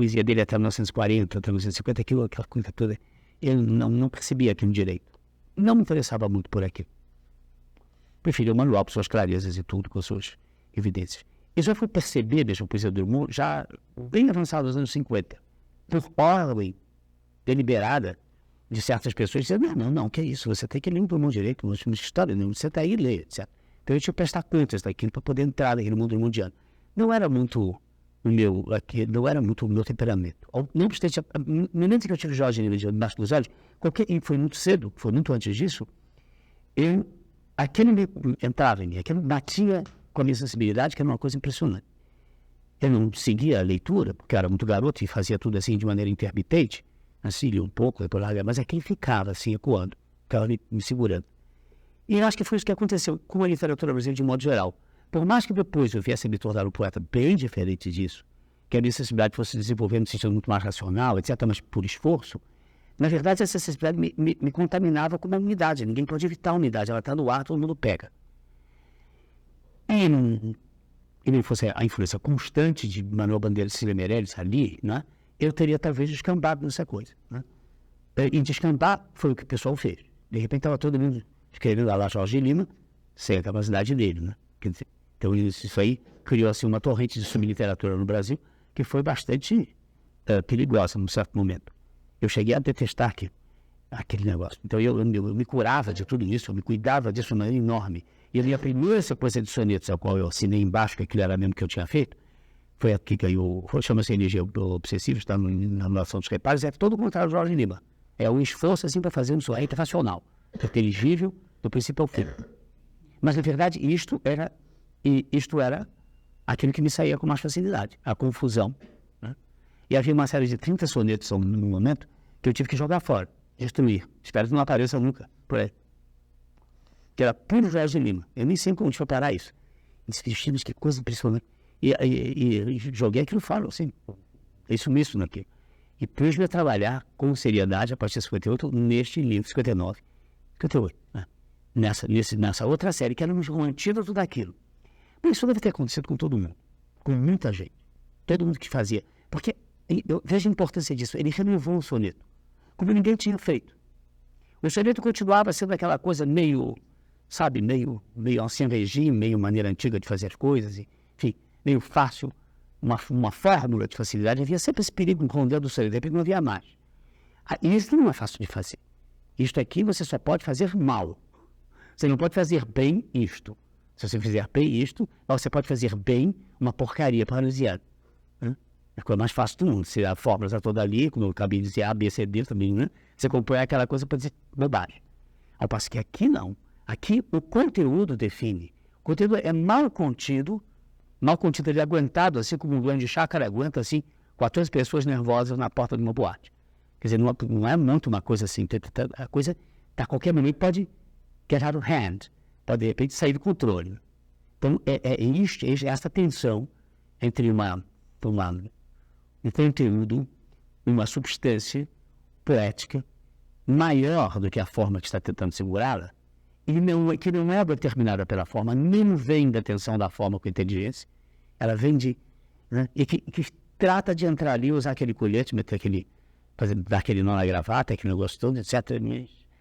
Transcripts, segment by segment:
poesia dele até 1940, até 1950, aquela coisa toda, eu não percebia aquilo direito. Não me interessava muito por aquilo. Preferia o manual, com suas clarezas e tudo, com suas evidências. Eu já fui perceber mesmo a poesia do Drummond já bem avançado nos anos 50, por ordem deliberada de certas pessoas, dizendo, não, que é isso, você tem que ler o Drummond direito, nós temos história, você está aí e lê, etc. Então eu tinha que prestar contas daquilo para poder entrar naquele mundo drummondiano. Não era muito não era muito o meu temperamento. Não obstante, no momento que eu tive Jorge Nilo debaixo dos olhos, e foi muito cedo, foi muito antes disso, aquele entrava em mim, aquele batia com a minha sensibilidade, que era uma coisa impressionante. Eu não seguia a leitura, porque eu era muito garoto e fazia tudo assim de maneira intermitente, assim, li um pouco, depois larga, mas aquele ficava assim, ecoando, ficava me segurando. E eu acho que foi isso que aconteceu com a literatura brasileira de modo geral. Por mais que depois eu viesse a me tornar um poeta bem diferente disso, que a minha sensibilidade fosse desenvolvendo no sentido muito mais racional, etc., mas por esforço, na verdade essa sensibilidade me contaminava com a umidade. Ninguém pode evitar a umidade, ela está no ar, todo mundo pega. E não fosse a influência constante de Manuel Bandeira e Cecília Meirelles ali, né, eu teria talvez descambado nessa coisa. Né? E descambar foi o que o pessoal fez. De repente estava todo mundo escrevendo lá Jorge Lima, sem a capacidade dele. Né? Quer dizer, então isso aí criou assim, uma torrente de subliteratura no Brasil que foi bastante perigosa num certo momento. Eu cheguei a detestar aquele negócio. Então eu me curava de tudo isso, eu me cuidava disso de uma maneira enorme. E a minha primeira sequência de sonetos, a qual eu assinei embaixo, que aquilo era mesmo que eu tinha feito, foi a que ganhou, chama-se Energia Obsessiva, está na Anulação dos Reparos, é todo o contrário do Jorge Lima. É um esforço assim para fazer um soneto racional, inteligível, do princípio ao fim. Mas, na verdade, isto era aquilo que me saía com mais facilidade, a confusão. Né? E havia uma série de 30 sonetos no momento que eu tive que jogar fora, destruir. Espero que não apareça nunca por aí. Que era puro Jorge Lima. Eu nem sei como tinha parar isso. Vestidos, que coisa impressionante. E joguei aquilo fora, assim, isso mesmo naquilo. E pus-me a trabalhar com seriedade a partir de 58 neste livro, 59, 58, né? Nessa outra série, que era um antídoto daquilo. Mas isso deve ter acontecido com todo mundo, com muita gente. Todo mundo que fazia. Porque, veja a importância disso, ele renovou o soneto, como ninguém tinha feito. O soneto continuava sendo aquela coisa meio ancien regime, meio maneira antiga de fazer as coisas, enfim, meio fácil, uma fórmula de facilidade. Havia sempre esse perigo rondando o soneto, de repente não havia mais. E isso não é fácil de fazer. Isto aqui você só pode fazer mal. Você não pode fazer bem isto. Se você fizer bem isto, você pode fazer bem uma porcaria parnasiana. É a coisa mais fácil do mundo. Se a fórmula está toda ali, como eu acabei de dizer, A, B, C, D também, né? Você compõe aquela coisa para dizer bobagem. Ao passo que aqui não. Aqui o conteúdo define. O conteúdo é mal contido, ele é aguentado, assim como um grande chácara aguenta, assim, 14 pessoas nervosas na porta de uma boate. Quer dizer, não é muito uma coisa assim. A coisa, a qualquer momento, pode get out of hand. Pode, de repente, sair do controle. Então, é essa tensão entre um conteúdo, uma substância poética maior do que a forma que está tentando segurá-la, e que não é determinada pela forma, nem vem da tensão da forma com a inteligência, ela vem de... Né, e que trata de entrar ali, usar aquele colete, dar aquele nó na gravata, aquele negócio todo, etc.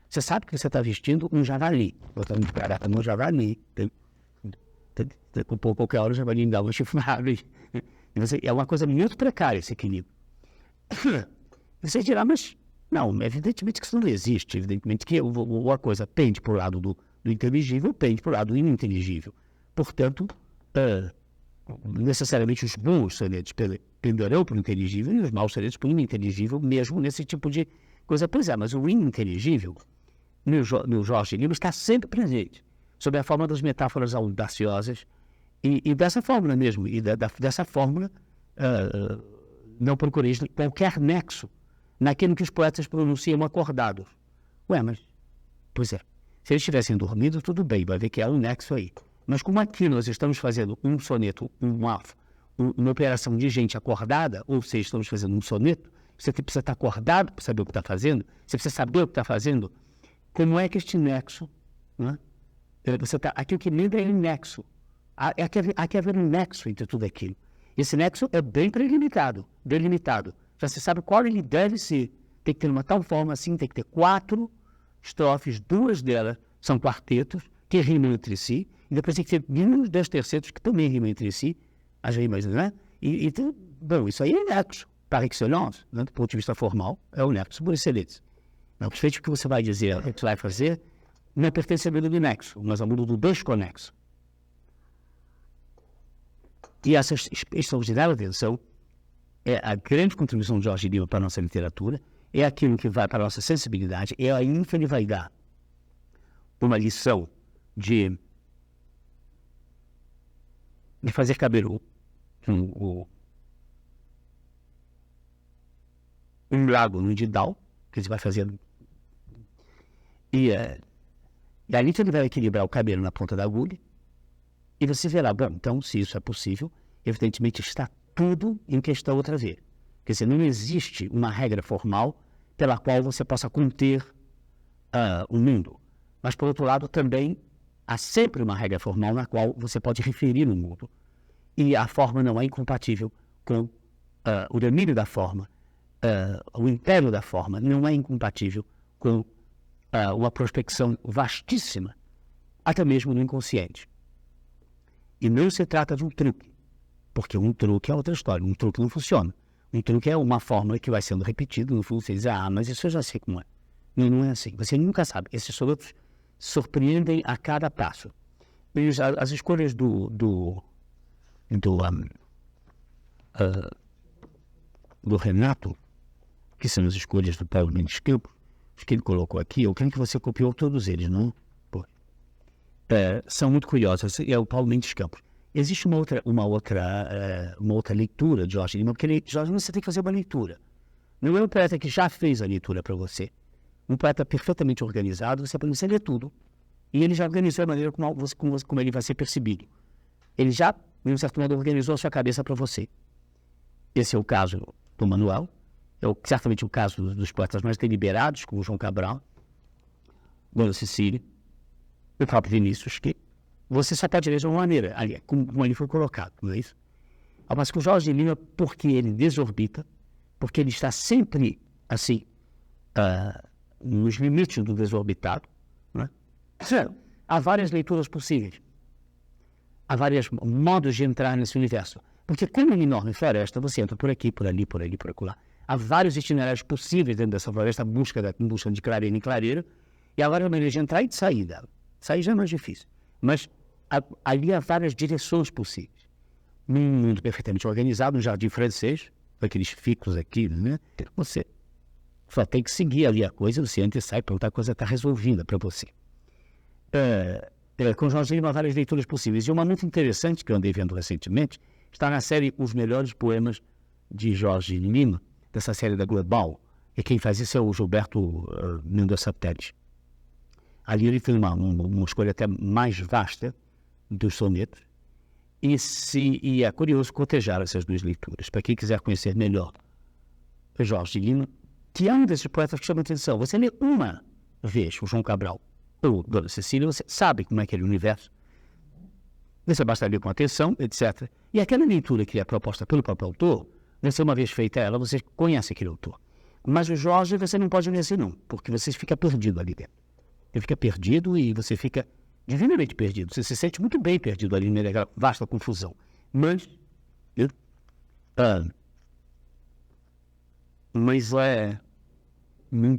Você sabe que você está vestindo um javali, botando de garata no javali, por qualquer hora o javali dá uma chifrada. É uma coisa muito precária esse equilíbrio. Você dirá, mas não, evidentemente que isso não existe, evidentemente que a coisa pende para o lado do inteligível, pende para o lado do ininteligível. Portanto, necessariamente os bons sonetos penderão para o inteligível e os maus sonetos para o ininteligível, mesmo nesse tipo de coisa. Pois é, mas o ininteligível, no Jorge Lima, está sempre presente, sob a forma das metáforas audaciosas e dessa fórmula mesmo, e dessa fórmula não procureis qualquer nexo naquilo que os poetas pronunciam acordados. Pois é, se eles tivessem dormido, tudo bem, vai ver que há um nexo aí. Mas como aqui nós estamos fazendo um soneto, uma operação de gente acordada, ou seja, estamos fazendo um soneto, você precisa estar acordado para saber o que está fazendo, você precisa saber o que está fazendo. Como é que este nexo, né? Aquilo que lida é um nexo. Há que haver um nexo entre tudo aquilo. Esse nexo é bem delimitado. Já se sabe qual ele deve ser. Tem que ter uma tal forma assim, tem que ter 4 estrofes, 2 delas são quartetos, que rimam entre si, e depois tem que ter mínimo 10 tercetos que também rimam entre si, as rimas, não é? Bom, isso aí é nexo, par excellence, né? Do ponto de vista formal, é o nexo por excelência. Mas o que você vai dizer, o que você vai fazer, não é pertencimento do nexo, mas é o mundo do desconexo. E essa extraordinária atenção é a grande contribuição de Jorge Lima para a nossa literatura, é aquilo que vai para a nossa sensibilidade, é aí que ele vai dar uma lição de fazer caber um lago no Didal, que ele vai fazer. E ali ele vai equilibrar o cabelo na ponta da agulha, e você verá, bom, então, se isso é possível, evidentemente está tudo em questão outra vez. Quer dizer, não existe uma regra formal pela qual você possa conter o mundo. Mas, por outro lado, também há sempre uma regra formal na qual você pode referir o mundo. E a forma não é incompatível com o domínio da forma, o império da forma não é incompatível com uma prospecção vastíssima, até mesmo no inconsciente. E não se trata de um truque, porque um truque é outra história, um truque não funciona. Um truque é uma fórmula que vai sendo repetida, no fundo você diz, mas isso eu já sei como é. Não é assim, você nunca sabe. Esses sonetos surpreendem a cada passo. E as escolhas do Renato, que são as escolhas do Paulo Mendes Campos, que ele colocou aqui, eu creio que você copiou todos eles, não? São muito curiosas, é o Paulo Mendes Campos. Existe uma outra leitura de Jorge Lima, porque Jorge Lima você tem que fazer uma leitura. Não é um poeta que já fez a leitura para você. Um poeta perfeitamente organizado, você lê tudo. E ele já organizou a maneira como ele vai ser percebido. Ele já, de um certo modo, organizou a sua cabeça para você. Esse é o caso do Manuel, certamente o caso dos poetas mais deliberados, como João Cabral, Dona Cecília, o próprio Vinícius, que você só pode ler de uma maneira, como ele foi colocado, não é isso? Mas com o Jorge Lima, porque ele desorbita, porque ele está sempre, assim, nos limites do desorbitado, não é? Há várias leituras possíveis. Há vários modos de entrar nesse universo. Porque como uma enorme floresta, você entra por aqui, por ali, por ali, por acolá. Há vários itinerários possíveis dentro dessa floresta, em busca de clareira em clareira, e há várias maneiras de entrar e de sair dela. Sair já é mais difícil. Mas ali há várias direções possíveis. Num mundo perfeitamente organizado, um jardim francês, aqueles ficos aqui, né? Você só tem que seguir ali a coisa, você entra e sai, pronto, a coisa está resolvida para você. Com Jorge Lima, há várias leituras possíveis. E uma muito interessante, que eu andei vendo recentemente, está na série Os Melhores Poemas de Jorge Lima, dessa série da Global, e quem faz isso é o Gilberto Mendonça Teles. Ali ele tem uma escolha até mais vasta dos sonetos, e é curioso cotejar essas duas leituras. Para quem quiser conhecer melhor Jorge Lima, que é um desses poetas que chama atenção. Você lê uma vez o João Cabral ou Dona Cecília, você sabe como é aquele universo. Você basta ler com atenção, etc. E aquela leitura que é proposta pelo próprio autor, você uma vez feita ela, você conhece aquele autor. Mas o Jorge você não pode ler assim não, porque você fica perdido ali dentro. Você fica perdido e você fica divinamente perdido. Você se sente muito bem perdido ali naquela vasta confusão. Mas é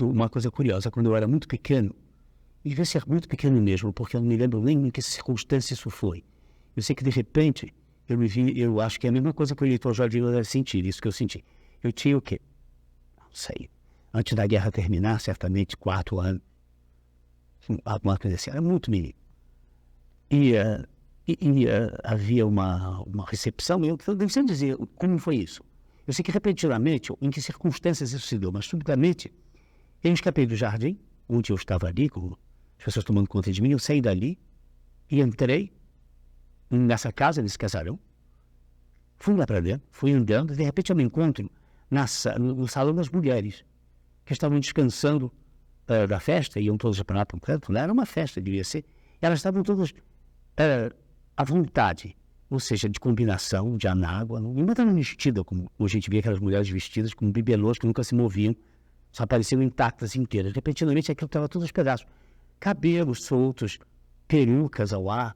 uma coisa curiosa. Quando eu era muito pequeno, e devia ser muito pequeno mesmo, porque eu não me lembro nem em que circunstância isso foi. Eu sei que de repente eu acho que é a mesma coisa que o eleitor Jorge Lima deve sentir, isso que eu senti. Eu tinha o quê? Não sei. Antes da guerra terminar, certamente 4 anos. Alguma coisa assim, era muito menino. E havia uma recepção, eu não sei dizer como foi isso. Eu sei que repentinamente, em que circunstâncias isso se deu, mas subitamente, eu escapei do jardim, onde eu estava ali, com as pessoas tomando conta de mim, eu saí dali e entrei nessa casa, nesse casarão, fui lá para dentro, fui andando, e de repente eu me encontro no salão das mulheres, que estavam descansando da festa, iam todas para lá para um canto, não era uma festa, devia ser, elas estavam todas à vontade, ou seja, de combinação, de anágua, não estava vestida como a gente via aquelas mulheres vestidas com bibelôs que nunca se moviam, só apareciam intactas inteiras. Repentinamente aquilo estava tudo aos pedaços. Cabelos soltos, perucas ao ar,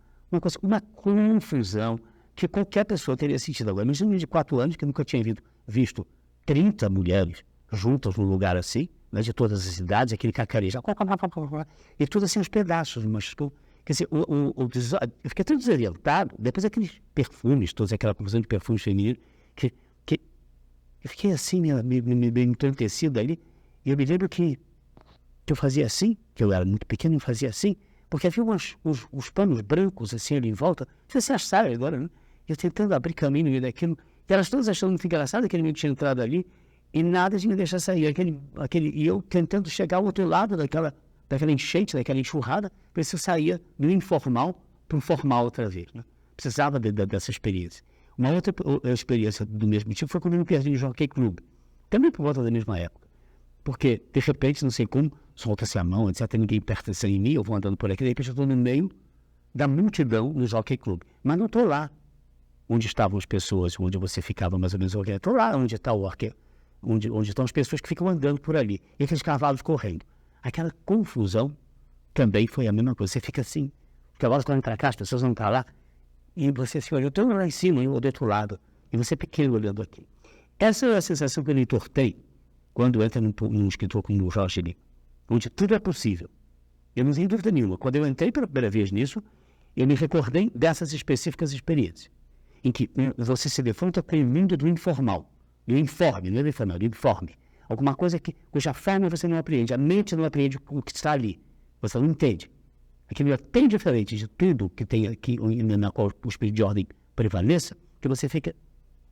uma confusão que qualquer pessoa teria sentido agora. Mas um menino de 4 anos que nunca tinha visto 30 mulheres juntas num lugar assim, né, de todas as idades, aquele cacarejo, e tudo assim aos pedaços, mas quer dizer, eu fiquei tão desorientado, depois aqueles perfumes, toda aquela confusão de perfumes femininos, que eu fiquei assim, me entristecido ali, e eu me lembro que eu fazia assim, que eu era muito pequeno e fazia assim, porque havia uns panos brancos assim ali em volta, você acharam agora, né? Eu tentando abrir caminho no meio daquilo, e elas todas achando muito engraçado que ele tinha entrado ali, e nada de me deixar sair, e eu tentando chegar ao outro lado daquela enchente, daquela enxurrada, para ver se eu saía do informal para o formal outra vez, né? Precisava dessa experiência. Uma outra experiência do mesmo tipo foi quando eu me perdi no Jockey Club, também por volta da mesma época, porque de repente, não sei como, solta-se a mão, etc, ninguém pertence em mim, eu vou andando por aqui, de repente eu estou no meio da multidão no Jockey Club, mas não estou lá onde estavam as pessoas, onde você ficava mais ou menos, estou lá onde está o orquestra, onde estão as pessoas que ficam andando por ali, e aqueles cavalos correndo. Aquela confusão também foi a mesma coisa. Você fica assim, os cavalos correm para cá, as pessoas não estão lá, e você se olha, eu estou lá em cima, eu do outro lado, e você pequeno olhando aqui. Essa é a sensação que o leitor tem quando entra num escritor como o Jorge Lima, onde tudo é possível. Eu não tenho dúvida nenhuma. Quando eu entrei pela primeira vez nisso, eu me recordei dessas específicas experiências, em que você se defronta com o mundo do informal, do informe, não é do informal, do informe. Alguma coisa cuja forma você não apreende, a mente não apreende o que está ali. Você não entende. Aquilo é tão diferente de tudo que tem aqui, na qual o espírito de ordem prevaleça, que você fica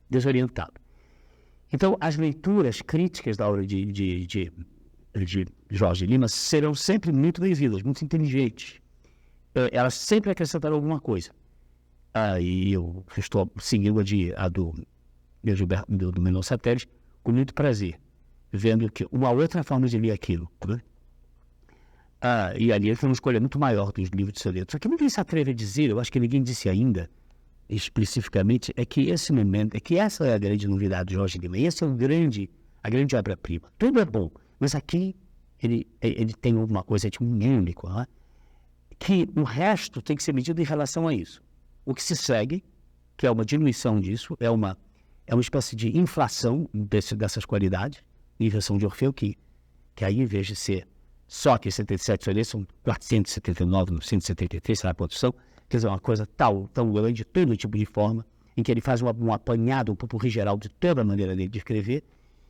desorientado. Então, as leituras críticas da obra de Jorge Lima serão sempre muito bem-vindas, muito inteligentes. Elas sempre acrescentarão alguma coisa. E eu estou seguindo a do Menor Satélite com muito prazer, vendo que uma outra forma de ler aquilo, né? E ali ele foi uma escolha muito maior dos livros de sonetos. O que ninguém se atreve a dizer, eu acho que ninguém disse ainda, especificamente, é que esse momento, é que essa é a grande novidade de Jorge Lima, esse é a grande obra-prima. Tudo é bom, mas aqui ele tem uma coisa de um único, né? Que o resto tem que ser medido em relação a isso. O que se segue, que é uma diminuição disso, é uma espécie de inflação dessas qualidades, inversão de Orfeu, que aí, em vez de ser só que 77 sonetos, são 479, 973, será a produção, quer dizer, uma coisa tão grande, todo tipo de forma, em que ele faz um apanhado, um popurrí geral de toda a maneira dele de escrever.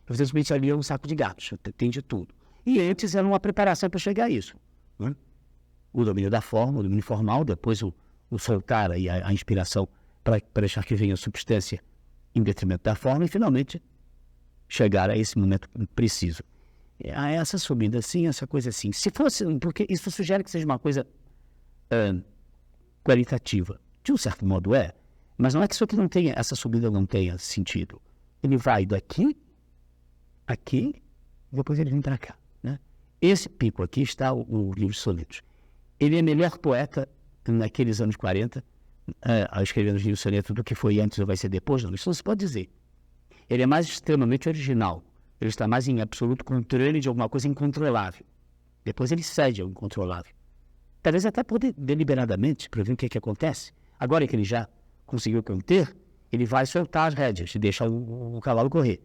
Evidentemente, ali é um saco de gatos, tem de tudo. E antes era uma preparação para chegar a isso, né? O domínio da forma, o domínio formal, depois o soltar e a inspiração para deixar que venha a substância em detrimento da forma, e finalmente chegar a esse momento preciso. A essa subida assim, essa coisa assim. Se fosse, porque isso sugere que seja uma coisa qualitativa. De um certo modo é, mas não é que isso aqui não tenha, essa subida não tenha sentido. Ele vai daqui, aqui, e depois ele vem para cá, né? Esse pico aqui está o livro de sonetos. Ele é melhor poeta naqueles anos 40, a escrever os livros de sonetos do que foi antes ou vai ser depois, não. Isso não se pode dizer. Ele é mais extremamente original. Ele está mais em absoluto controle de alguma coisa incontrolável. Depois ele cede ao incontrolável. Talvez até deliberadamente, para ver o que acontece. Agora que ele já conseguiu conter, ele vai soltar as rédeas e deixar o cavalo correr.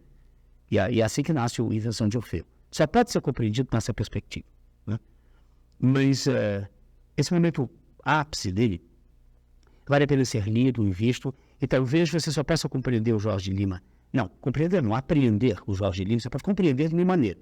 E é assim que nasce a Invenção de Orfeu. Só pode ser compreendido nessa perspectiva, né? Mas esse momento ápice dele vale a pena ser lido e visto, e talvez você só possa compreender o Jorge Lima. Não, compreender não, apreender o Jorge Lima, você pode compreender de uma maneira.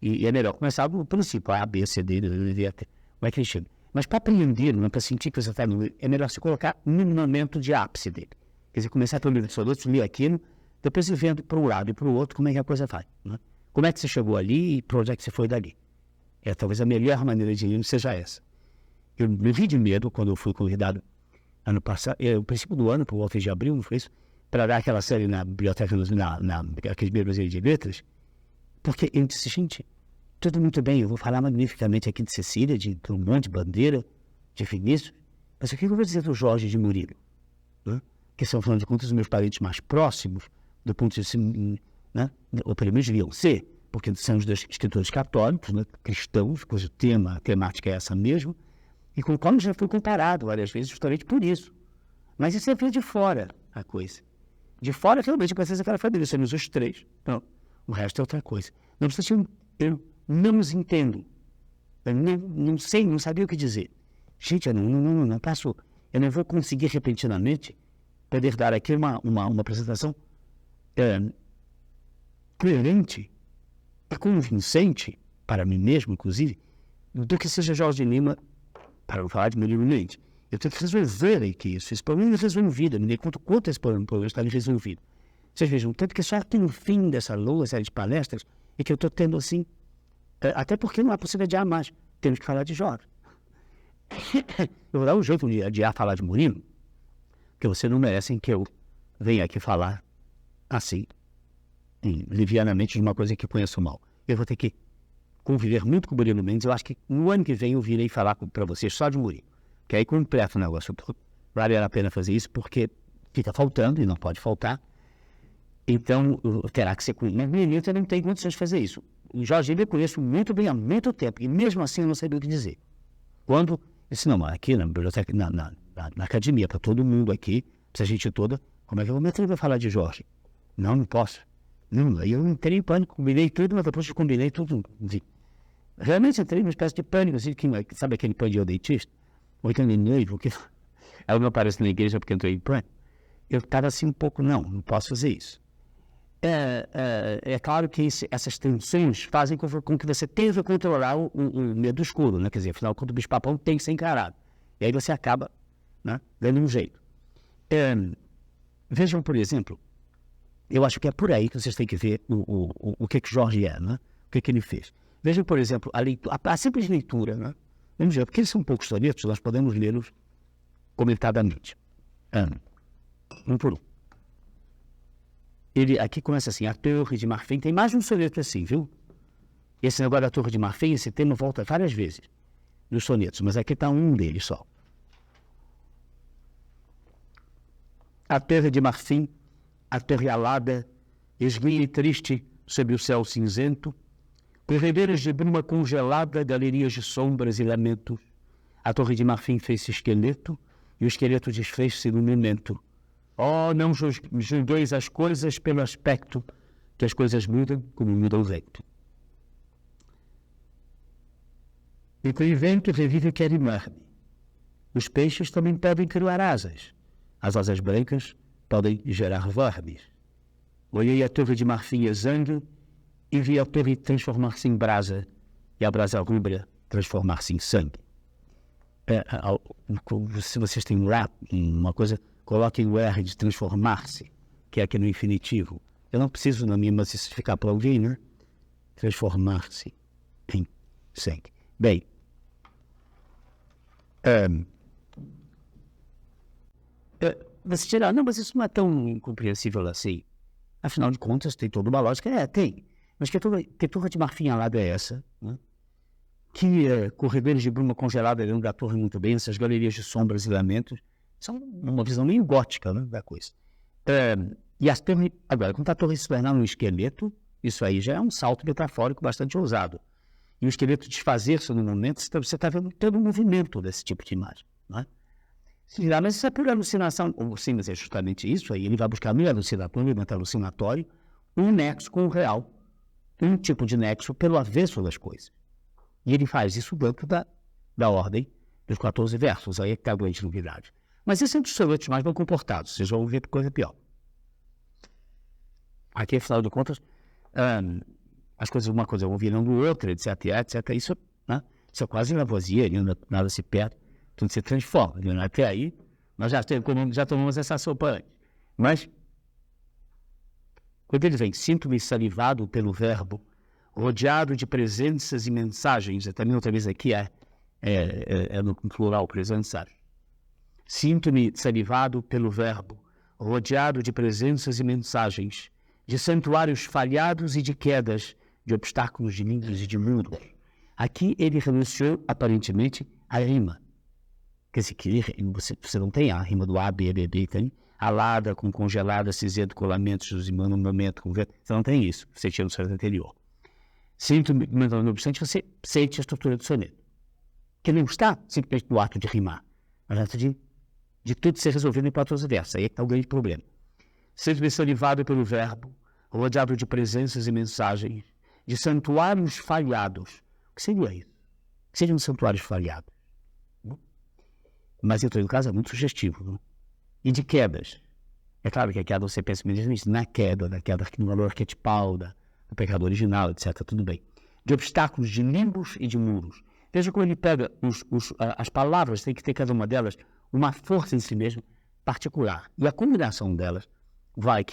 E é melhor começar do princípio, A, B, C, D, como é que ele chega. Mas para aprender, não é para sentir que você está no... É melhor se colocar no momento de ápice dele. Quer dizer, começar pelo livro de ler aquilo, depois ir vendo para um lado e para o outro como é que a coisa vai, né? Como é que você chegou ali e para onde é que você foi dali. Talvez a melhor maneira de ir seja essa. Eu me vi de medo quando eu fui convidado ano passado, no princípio do ano, por volta de abril, não foi isso? Para dar aquela série na biblioteca, aqueles livros de letras, porque eu disse, gente, tudo muito bem, eu vou falar magnificamente aqui de Cecília, de Drummond, de Bandeira, de Vinícius, mas o que eu vou dizer do Jorge de Murilo, né? que são, afinal de contas, os meus parentes mais próximos, do ponto de vista, né? Ou pelo menos deviam ser, porque são os dois escritores católicos, né? Cristãos, cujo a temática é essa mesmo, e com o qual já fui comparado várias vezes justamente por isso. Mas isso é ver de fora a coisa. De fora, realmente, precisa aquela família, somos os três. Então, o resto é outra coisa. Não precisa, eu não os entendo. Eu não sei, não sabia o que dizer. Gente, eu não passo. Eu não vou conseguir repentinamente poder dar aqui uma apresentação coerente e convincente, para mim mesmo, inclusive, do que seja Jorge Lima, para não falar de Murilo Mendes. Eu tenho que resolver aqui isso. Esse problema é resolvido. Eu me dei conta quanto esse problema está resolvido. Vocês vejam, tanto que só aqui no fim dessa longa série de palestras é que eu estou tendo assim, até porque não é possível adiar mais. Temos que falar de Jorge. Eu vou dar um jeito de adiar falar de Murilo, porque vocês não merecem que eu venha aqui falar assim, livianamente, de uma coisa que conheço mal. Eu vou ter que conviver muito com o Murilo Mendes. Eu acho que no ano que vem eu virei falar para vocês só de Murilo. Que aí completa o negócio. Vale a pena fazer isso, porque fica faltando e não pode faltar. Então, terá que ser com... Mas no início eu não tenho condições de fazer isso. O Jorge Lima eu conheço muito bem há muito tempo, e mesmo assim eu não sabia o que dizer. Quando eu disse, não, aqui na biblioteca, na academia, para todo mundo aqui, para a gente toda, como é que eu vou me atrever a falar de Jorge? Não posso. Não, aí eu entrei em pânico, combinei tudo, mas depois eu combinei tudo. Enfim. Realmente entrei numa espécie de pânico, assim, sabe aquele pânico de dentista? Ou então de noivo, que ela não aparece na igreja porque entrei em pânico. Eu estava assim um pouco, não posso fazer isso. É claro que essas tensões fazem com que você tenha que controlar o medo escuro, né? Quer dizer, afinal, quando o bicho-papão tem que ser encarado. E aí você acaba, né, dando um jeito. Vejam, por exemplo, eu acho que é por aí que vocês têm que ver o que Jorge é, né? O que ele fez. Vejam, por exemplo, a simples leitura, né? Vamos ver, porque eles são poucos sonetos, nós podemos lê-los comentadamente. Um por um. Ele aqui começa assim, a Torre de Marfim, tem mais de um soneto assim, viu? Esse negócio da Torre de Marfim, esse tema volta várias vezes nos sonetos, mas aqui está um deles só. A Torre de Marfim, a torre alada, esguia e triste sob o céu cinzento, corredeiras de bruma congelada, galerias de sombras e lamentos. A Torre de Marfim fez-se esqueleto, e o esqueleto desfez-se no memento. Oh, não julgueis as coisas pelo aspecto, que as coisas mudam como muda o vento. E com o vento revive quer rimar-me. Os peixes também podem criar asas. As asas brancas podem gerar vermes. Olhei a Torre de Marfim exangue e vi a torre transformar-se em brasa e a brasa rubra transformar-se em sangue. Se vocês têm um rap, uma coisa, coloquem o R de transformar-se, que é aqui no infinitivo. Eu não preciso na minha, mas isso ficar para alguém, né? Transformar-se em sangue. Bem, você dirá, não, mas isso não é tão incompreensível assim. Afinal de contas, tem toda uma lógica. Tem. Mas que torre de marfim alada é essa? Né? Que corredores de bruma congelada dentro da torre muito bem, essas galerias de sombras e lamentos, são uma visão meio gótica, né, da coisa. E as torres, agora, quando a torre se tornar um esqueleto, isso aí já é um salto metafórico bastante ousado. E o esqueleto desfazer-se no momento, você está vendo todo um movimento desse tipo de imagem. Não é? Se dirá, mas isso é pura alucinação. Sim, mas é justamente isso. Aí ele vai buscar no elemento alucinatório um nexo com o real. Um tipo de nexo pelo avesso das coisas. E ele faz isso dentro da ordem dos 14 versos. Aí é que está a grande novidade. Mas esse é um dos sonetos mais bem comportados. Vocês vão ver coisa pior. Aqui, afinal de contas, as coisas, uma coisa vão virando outra, etc, etc. Isso, né? Isso é quase Lavoisier, nada se perde, tudo se transforma. Né? Até aí, nós já tomamos essa sopa antes. Mas, quando ele vem, sinto-me salivado pelo verbo, rodeado de presenças e mensagens, também outra vez aqui é no plural, presençar. Sinto-me salivado pelo verbo, rodeado de presenças e mensagens, de santuários falhados e de quedas, de obstáculos de linhas e de muros. Aqui ele renunciou, aparentemente, à rima. Quer dizer, que você não tem a rima do A, B, B, B, tem, alada com congelada, cinzento com lamentos e monumento com vento. Você não tem isso, você tinha no soneto anterior. Não obstante, você sente a estrutura do soneto, que não está simplesmente no ato de rimar, mas no ato de tudo ser resolvido em patos e versos. Aí é que está o grande problema. Sente-me salivado pelo verbo, rodeado de presenças e mensagens, de santuários falhados. O que seria isso? O que seriam santuários falhados? Mas, em todo caso, é muito sugestivo. Não? E de quedas. É claro que a queda você pensa mesmo na queda no valor arquetipal, do pecado original, etc. Tudo bem. De obstáculos, de limbos e de muros. Veja como ele pega as palavras, tem que ter cada uma delas uma força em si mesma particular. E a combinação delas vai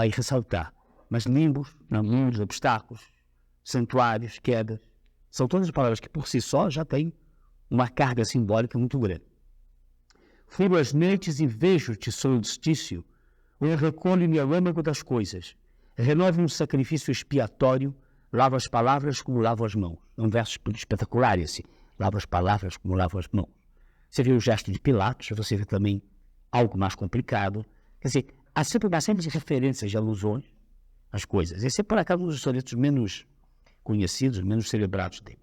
ressaltar. Mas limbos, muros, obstáculos, santuários, quedas, são todas palavras que por si só já têm uma carga simbólica muito grande. Furo as noites e vejo-te solstício, eu recolho-me ao âmago das coisas, renovo um sacrifício expiatório, lavo as palavras como lavo as mãos. É um verso espetacular esse, lavo as palavras como lavo as mãos. Você vê o gesto de Pilatos, você vê também algo mais complicado. Quer dizer, há sempre uma série de referências, de alusões às coisas. Esse é, por acaso, um dos sonetos menos conhecidos, menos celebrados dele.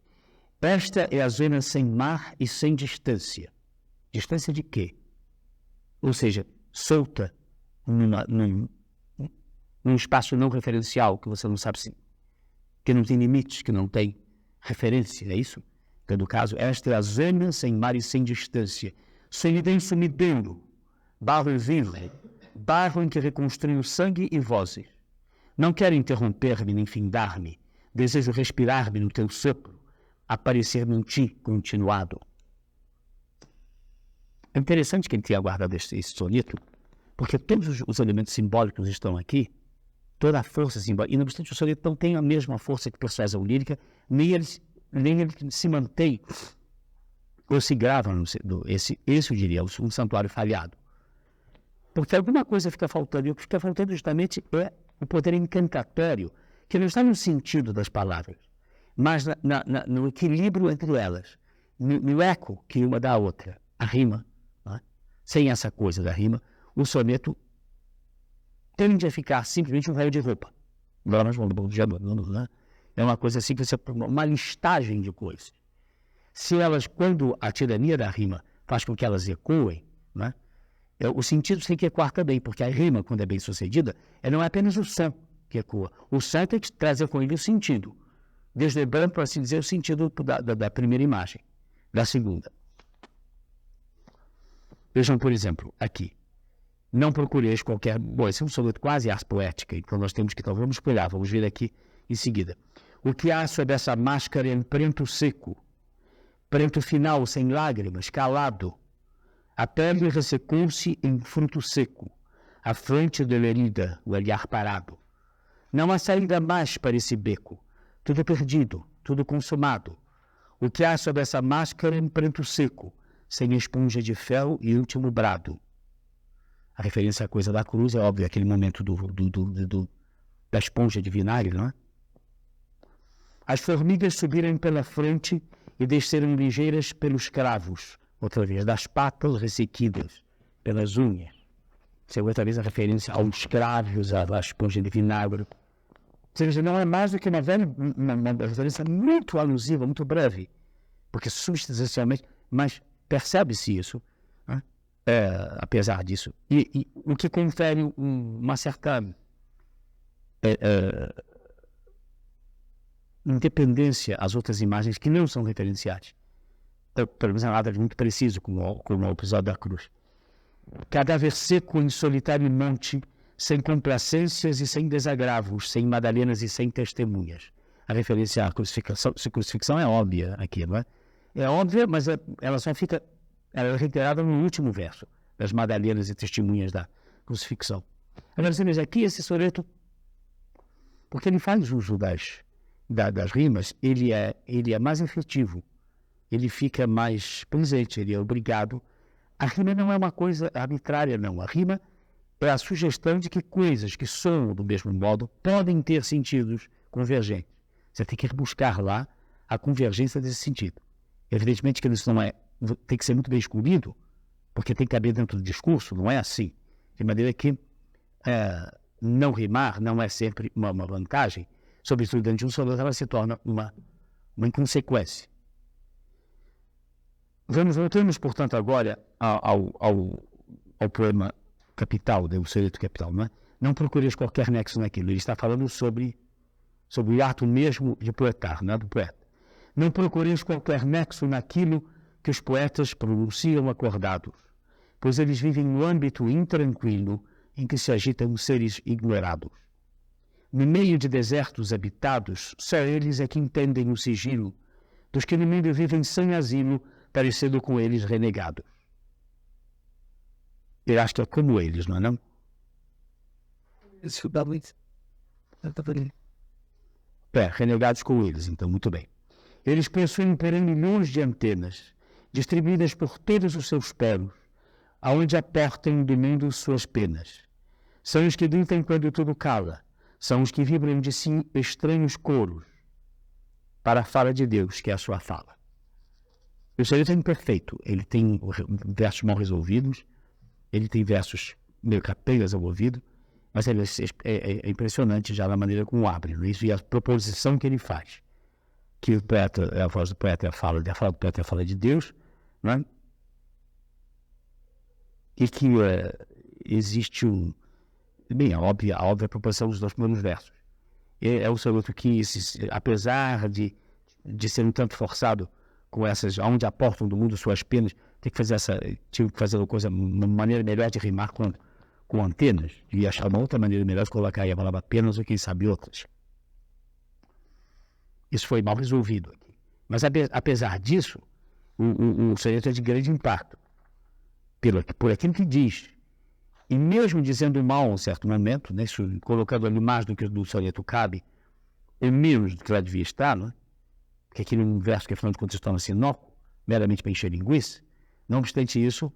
Esta é a zona sem mar e sem distância. Distância de quê? Ou seja, solta num espaço não referencial, que você não sabe se... que não tem limites, que não tem referência, é isso? Então, no caso, esta é a zona sem mar e sem distância. Solidão sumidouro, barro vivo, barro em que reconstruo sangue e vozes. Não quero interromper-me nem findar-me, desejo respirar-me no teu sopro, aparecer-me em ti continuado. É interessante que ele tenha guardado esse soneto, porque todos os elementos simbólicos estão aqui, toda a força simbólica, e não obstante o soneto não tem a mesma força que persuasão lírica, nem ele se mantém ou se grava, esse eu diria, um santuário falhado. Porque alguma coisa fica faltando, e o que fica faltando justamente é o poder encantatório, que não está no sentido das palavras, mas no equilíbrio entre elas, no eco que uma dá a outra, a rima. Né? Sem essa coisa da rima, o soneto tende a ficar simplesmente um velho de roupa. É uma coisa assim, uma listagem de coisas. Se elas, quando a tirania da rima faz com que elas ecoem, né? O sentido tem que ecoar também, porque a rima, quando é bem sucedida, não é apenas o som que ecoa. O som tem que trazer com ele o sentido, desdobrando, por assim dizer, o sentido da primeira imagem, da segunda. Vejam, por exemplo, aqui. Não procureis qualquer... Bom, esse é um soneto quase ars poética, então nós temos que... Então vamos olhar, vamos ver aqui em seguida. O que há sob essa máscara em pranto seco, pranto final sem lágrimas, calado. A pele ressecou-se em fruto seco, a fronte dolorida, o olhar parado. Não há saída mais para esse beco, tudo perdido, tudo consumado. O que há sob essa máscara em pranto seco, sem esponja de fel e último brado. A referência à coisa da cruz é óbvio, aquele momento da esponja de vinagre, não é? As formigas subiram pela frente e desceram ligeiras pelos cravos, outra vez, das patas ressequidas pelas unhas. Isso é outra vez a referência aos cravos, à esponja de vinagre. Ou seja, não é mais do que uma referência muito alusiva, muito breve, porque substancialmente, mas percebe-se isso, né? Apesar disso. E o que confere uma certa independência às outras imagens que não são referenciais. Então, pelo menos é nada de muito preciso, como o episódio da cruz. Cadáver seco em solitário monte, sem complacências e sem desagravos, sem madalenas e sem testemunhas. A referência à crucifixão é óbvia aqui, não é? É óbvia, mas ela só fica... Ela é reiterada no último verso, das madalenas e testemunhas da crucifixão. Agora, você veja aqui esse soneto, porque ele faz uso das rimas, ele é mais efetivo, ele fica mais presente, ele é obrigado. A rima não é uma coisa arbitrária, não. A rima é a sugestão de que coisas que soam do mesmo modo podem ter sentidos convergentes. Você tem que buscar lá a convergência desse sentido. Evidentemente que isso não é... Tem que ser muito bem escolhido, porque tem que caber dentro do discurso, não é assim. De maneira que não rimar não é sempre uma vantagem, sobretudo dentro de um soneto, ela se torna uma inconsequência. Voltamos, portanto, agora ao poema capital, o soneto capital, não é? Não procureis qualquer nexo naquilo. Ele está falando sobre o ato mesmo de poetar, não é do poeta. Não procureis qualquer nexo naquilo que os poetas pronunciam acordados, pois eles vivem no âmbito intranquilo em que se agitam seres ignorados. No meio de desertos habitados, só eles é que entendem o sigilo dos que no mundo vivem sem asilo, parecendo com eles renegados. Eu acho que é como eles, não é não? Renegados com eles, então, muito bem. Eles possuem para milhões de antenas, distribuídas por todos os seus pelos, aonde apertam do mundo suas penas. São os que gritam quando tudo cala, são os que vibram de si estranhos coros, para a fala de Deus, que é a sua fala. O soneto é imperfeito, ele tem versos mal resolvidos, ele tem versos meio capeiras ao ouvido, mas ele é impressionante já na maneira como abre, isso e a proposição que ele faz. Que o poeta, a voz do poeta é a fala do poeta é a fala de Deus, não é? E que existe a óbvia proporção dos dois primeiros versos. É um soneto que, apesar de ser um tanto forçado com essas, onde aportam do mundo suas penas, tive que fazer uma maneira melhor de rimar com antenas, e achar uma outra maneira melhor de colocar aí a palavra penas ou quem sabe outras. Isso foi mal resolvido aqui. Mas, apesar disso, o soneto é de grande impacto, por aquilo que diz. E mesmo dizendo mal em um certo momento, né, colocando ali mais do que do soneto cabe, e menos do que ela devia estar, né, porque aqui num verso que, afinal de contas, está assim, meramente para encher linguiça, não obstante isso,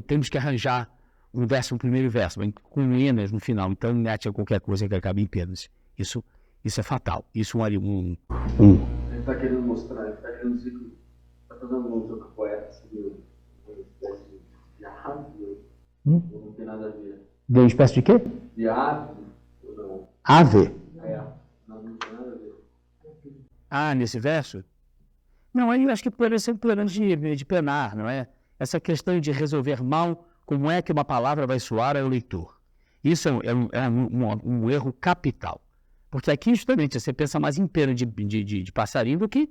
temos que arranjar um primeiro verso, com enas no final, então mete qualquer coisa que acabe em penas. Isso é fatal. Isso Ele está querendo mostrar, ele está querendo dizer que está fazendo um jogo com o poeta, seria uma espécie de ave, ou não tem nada a ver? De uma espécie de quê? De ave, ou não? Ave? Não tem nada a ver. Nesse verso? Não, aí eu acho que poderia ser plano de penar, não é? Essa questão de resolver mal, como é que uma palavra vai soar ao leitor. Isso é um erro capital. Porque aqui, justamente, você pensa mais em pena de passarinho do que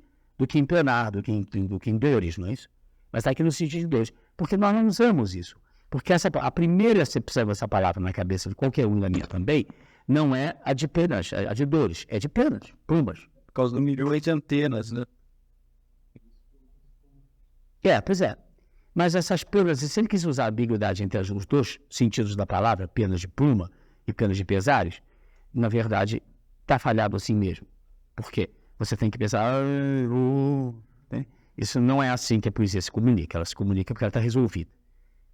em penar, do que em dores, não é isso? Mas está aqui no sentido de dores. Porque nós não usamos isso. Porque a primeira acepção dessa palavra na cabeça de qualquer um, da minha também, não é a de penas, a de dores. É de penas, plumas. Por causa do milhões de antenas, né? Pois é. Mas essas penas, se ele quis usar a ambiguidade entre os dois sentidos da palavra, penas de pluma e penas de pesares, na verdade, está falhado assim mesmo. Por quê? Você tem que pensar... né? Isso não é assim que a poesia se comunica. Ela se comunica porque ela está resolvida.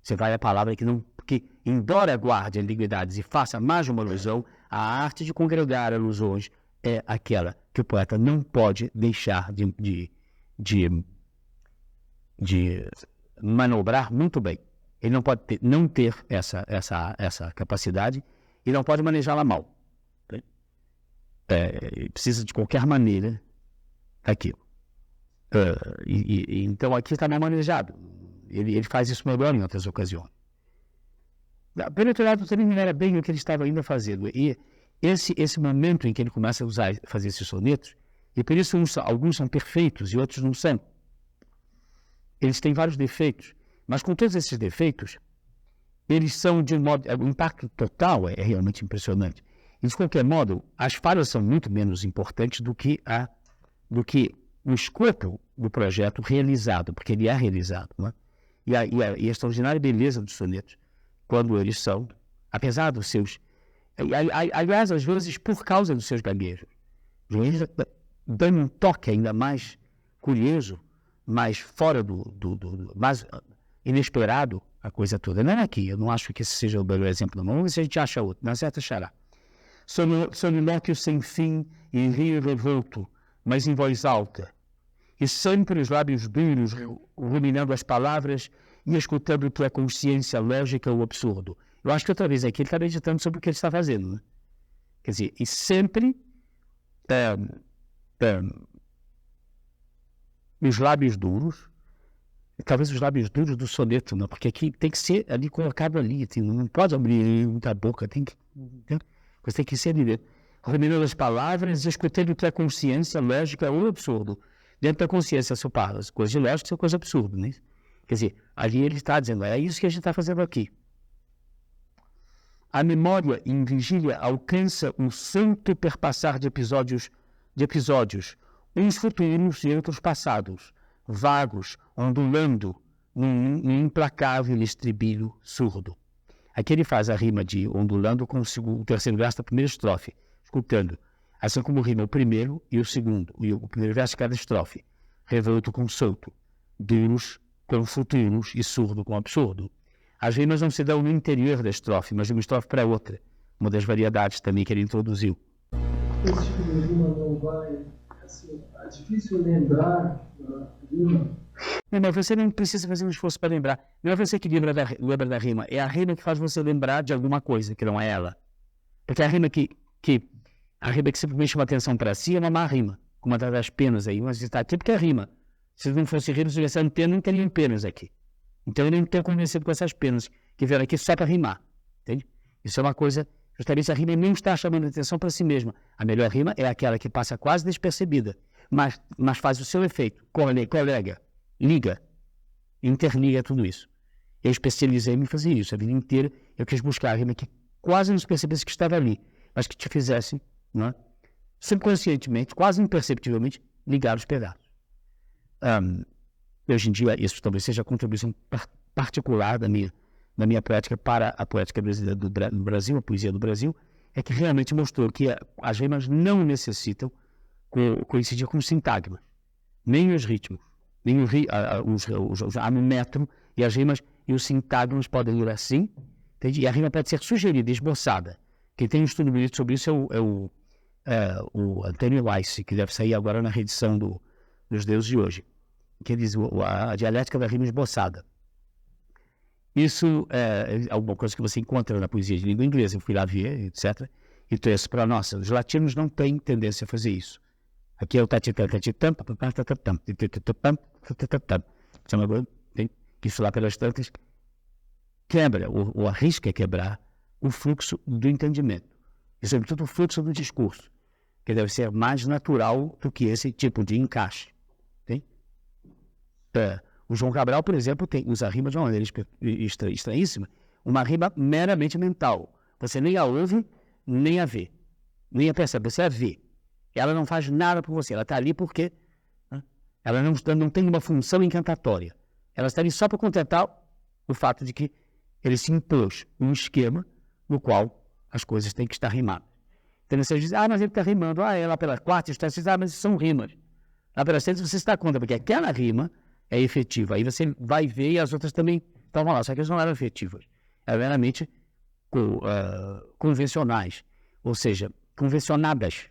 Você vai a palavra que, embora guarde ambiguidades e faça mais de uma alusão, a arte de congregar alusões é aquela que o poeta não pode deixar de manobrar muito bem. Ele não pode não ter essa capacidade e não pode manejá-la mal. Precisa de qualquer maneira daquilo. Então aqui está mais manejado. Ele faz isso melhor em outras ocasiões. Pelo outro lado, também não era bem o que ele estava ainda fazendo. E esse momento em que ele começa a fazer esses sonetos, e por isso alguns são perfeitos e outros não são. Eles têm vários defeitos, mas com todos esses defeitos, eles são de um modo... O impacto total é realmente impressionante. E, de qualquer modo, as falhas são muito menos importantes do que o escopo do projeto realizado, porque ele é realizado, não é? E a extraordinária beleza dos sonetos, quando eles são, apesar dos seus... Aliás, às vezes, por causa dos seus gaguejos, dando um toque ainda mais curioso, mais fora mais inesperado, a coisa toda. Não é aqui, eu não acho que esse seja o belo exemplo, não. Vamos ver se a gente acha outro, na certa achará. Solilóquio sem fim e rio revolto, mas em voz alta, e sempre os lábios duros ruminando as palavras e escutando tua consciência lógica ou absurdo. Eu acho que outra vez aqui ele está meditando sobre o que ele está fazendo, né? Quer dizer, e sempre os lábios duros, talvez os lábios duros do soneto, né? Porque aqui tem que ser ali colocado ali, assim, não pode abrir muita boca, você tem que ser ali, ruminando as palavras, escutando tua consciência lógica ou absurdo. Dentro da consciência são palavras, coisas lógicas são coisas absurdas, né? Quer dizer, ali ele está dizendo, é isso que a gente está fazendo aqui. A memória em vigília alcança um santo perpassar de episódios, uns futuros e outros passados, vagos, ondulando num implacável estribilho surdo. Aqui ele faz a rima de ondulando com o terceiro verso da primeira estrofe, escutando, assim como rima o primeiro e o segundo, e o primeiro verso de cada estrofe, revolto com solto, duros com futuros e surdo com absurdo. As rimas não se dão no interior da estrofe, mas de uma estrofe para outra, uma das variedades também que ele introduziu. Esse tipo de rima não vai, assim, é difícil lembrar a rima. Não, mas você não precisa fazer um esforço para lembrar. Não é você que lembra da rima, é a rima que faz você lembrar de alguma coisa, que não é ela. Porque a rima que simplesmente chama atenção para si é uma má rima, como uma das penas aí, mas está aqui porque é rima. Se não fosse rima, se tivesse antena, não teriam penas aqui. Então ele não tem convencido com essas penas que vieram aqui só para rimar, entende? Isso é uma coisa, justamente a rima não está chamando atenção para si mesma. A melhor rima é aquela que passa quase despercebida, mas faz o seu efeito, colega, liga, interliga tudo isso. Eu especializei-me em fazer isso, a vida inteira eu quis buscar a rima que quase não se percebesse que estava ali, mas que te fizesse, não é? Subconscientemente, quase imperceptivelmente, ligar os pedaços. Hoje em dia, isso talvez seja a contribuição particular da minha prática para a poética brasileira do Brasil, a poesia do Brasil, é que realmente mostrou que as rimas não necessitam coincidir com o sintagma, nem os ritmos, nem o metro e as rimas e os sintagmas podem ir assim, entende? E a rima pode ser sugerida, esboçada. Quem tem um estudo bonito sobre isso é o Antônio Weiss, que deve sair agora na reedição dos Deuses de Hoje, que diz a dialética da rima esboçada. Isso é alguma coisa que você encontra na poesia de língua inglesa, eu fui lá ver, etc. E trouxe para nós. Os latinos não têm tendência a fazer isso. Aqui é o tatitam, isso lá pelas tantas quebra, ou arrisca quebrar o fluxo do entendimento. E sobretudo o fluxo do discurso, que deve ser mais natural do que esse tipo de encaixe. O João Cabral, por exemplo, usa a rima de uma maneira estranhíssima, uma rima meramente mental. Você nem a ouve, nem a vê, nem a percebe, você a vê. Ela não faz nada por você, ela está ali porque ela não tem uma função encantatória. Ela está ali só para contentar o fato de que ele se impôs um esquema no qual as coisas têm que estar rimadas. Então você diz, mas ele está rimando, é lá pela quarta instância, mas são rimas. Lá pela sexta você se dá conta, porque aquela rima é efetiva. Aí você vai ver e as outras também estavam lá, só que elas não eram efetivas. Eram meramente convencionais, ou seja, convencionadas.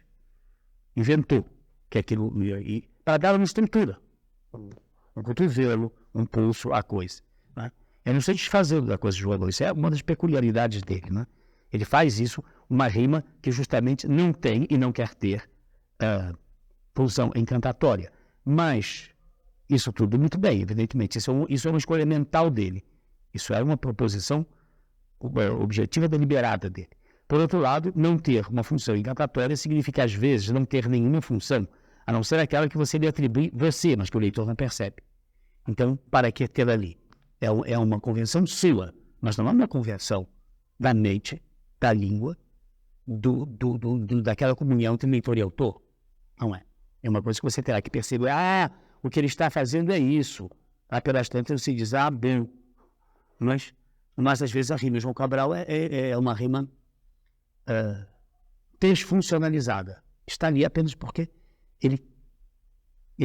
Inventou que aquilo e para dar uma estrutura, um cotovelo, um pulso, a coisa. Né? Eu não sei desfazer da coisa de jogador, isso é uma das peculiaridades dele. Né? Ele faz isso, uma rima que justamente não tem e não quer ter função encantatória. Mas isso tudo muito bem, evidentemente. Isso é uma escolha mental dele. Isso é uma proposição objetiva deliberada dele. Por outro lado, não ter uma função encantatória significa, às vezes, não ter nenhuma função, a não ser aquela que você lhe atribui você, mas que o leitor não percebe. Então, para que ter ali? É uma convenção sua, mas não é uma convenção da mente, da língua, daquela comunhão entre leitor e autor. Não é. É uma coisa que você terá que perceber. O que ele está fazendo é isso. Pelas tantas se diz, bem. Mas às vezes a rima de João Cabral é uma rima desfuncionalizada. Está ali apenas porque ele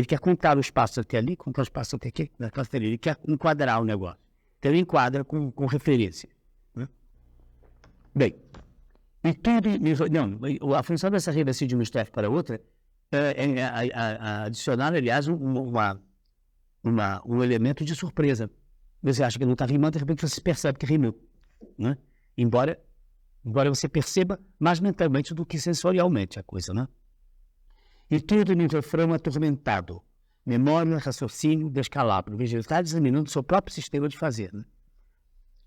quer contar o espaço até ali, contar o espaço até aqui, ele quer enquadrar o negócio. Então ele enquadra com referência. Né? Bem, e tudo... a função dessa rima assim, de uma estrofe para outra adicionar, aliás, um elemento de surpresa. você acha que não está rimando, de repente você percebe que rimou, né? Embora você perceba mais mentalmente do que sensorialmente a coisa, né? E tudo no refrão atormentado, memória, raciocínio, descalabro. Veja, ele está examinando o seu próprio sistema de fazer, né?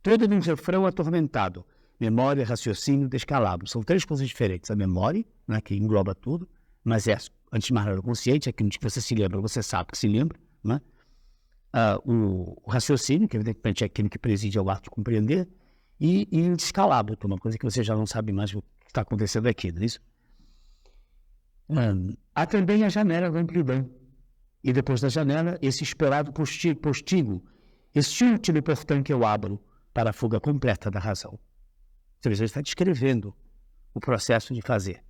Tudo no refrão atormentado, memória, raciocínio, descalabro. São 3 coisas diferentes. A memória, né, que engloba tudo, mas é, antes de mais nada, consciente, é aquilo que você se lembra, você sabe que se lembra, né? O raciocínio, que evidentemente é aquele que preside ao ato de compreender, e o descalabro, que é uma coisa que você já não sabe mais o que está acontecendo aqui, não é isso? Há também a janela da amplidão. E depois da janela, esse esperado postigo, esse último portão que eu abro para a fuga completa da razão. Então, ele está descrevendo o processo de fazer.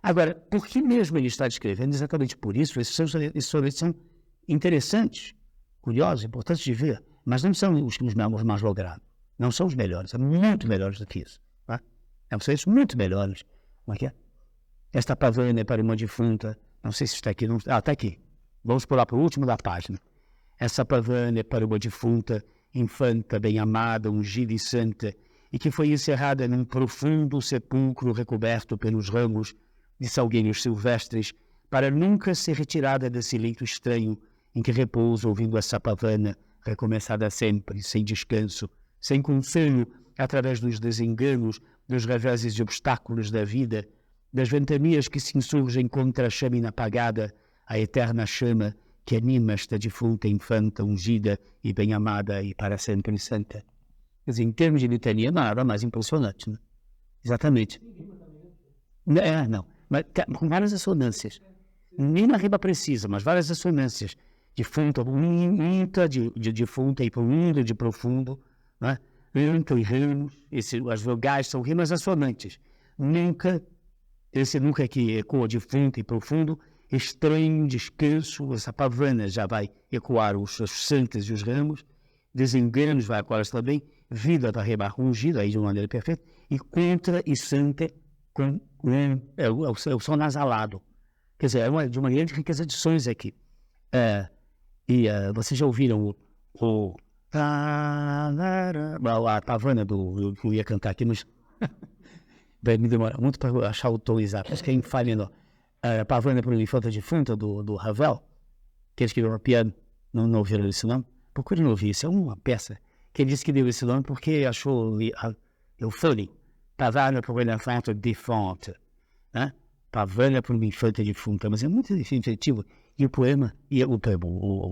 Agora, por que mesmo ele está descrevendo? Exatamente por isso, esses sonetos são interessantes, curiosos, importantes de ver, mas não são os mais logrados. Não são os melhores, são muito melhores do que isso. Tá? São sonetos muito melhores. Como é que é? Esta pavana é para uma defunta. Não sei se está aqui. Está aqui. Vamos pular para o último da página. Essa pavana é para uma defunta, infanta, bem-amada, ungida e santa, e que foi encerrada num profundo sepulcro recoberto pelos ramos de salgueiros silvestres, para nunca ser retirada desse leito estranho em que repousa ouvindo essa pavana, recomeçada sempre, sem descanso, sem consolo, através dos desenganos, dos reveses e obstáculos da vida, das ventanias que se insurgem contra a chama inapagada, a eterna chama que anima esta defunta infanta ungida e bem-amada e para sempre santa. Quer dizer, em termos de litania, nada mais impressionante, né? Exatamente. Não, mas com várias assonâncias. Nem na rima precisa, mas várias assonâncias. Defunta, unta, de defunta e profundo, de profundo, né? Unta e ramos, as vogais são rimas assonantes. Esse nunca que ecoa defunta e profundo, estranho, descanso, essa pavana já vai ecoar os santas e os ramos, desenganos vai ecoar também, vida da rima ungida, aí de uma maneira perfeita, e contra e santa é o som nasalado. Quer dizer, é de uma grande riqueza de sons aqui. Vocês já ouviram a pavana que eu ia cantar aqui, mas vai me demorar muito para achar o tom exato. Acho que é em Falha, a pavana para o Infanta Defunta, do Ravel, que ele escreveu no piano, não ouviram esse nome? Procurem ouvir, isso é uma peça que ele disse que deu esse nome porque achou funny. Pavana para o Infanta Defunta, né? Pavana para o Infanta Defunta, mas é muito efetivo. E o poema,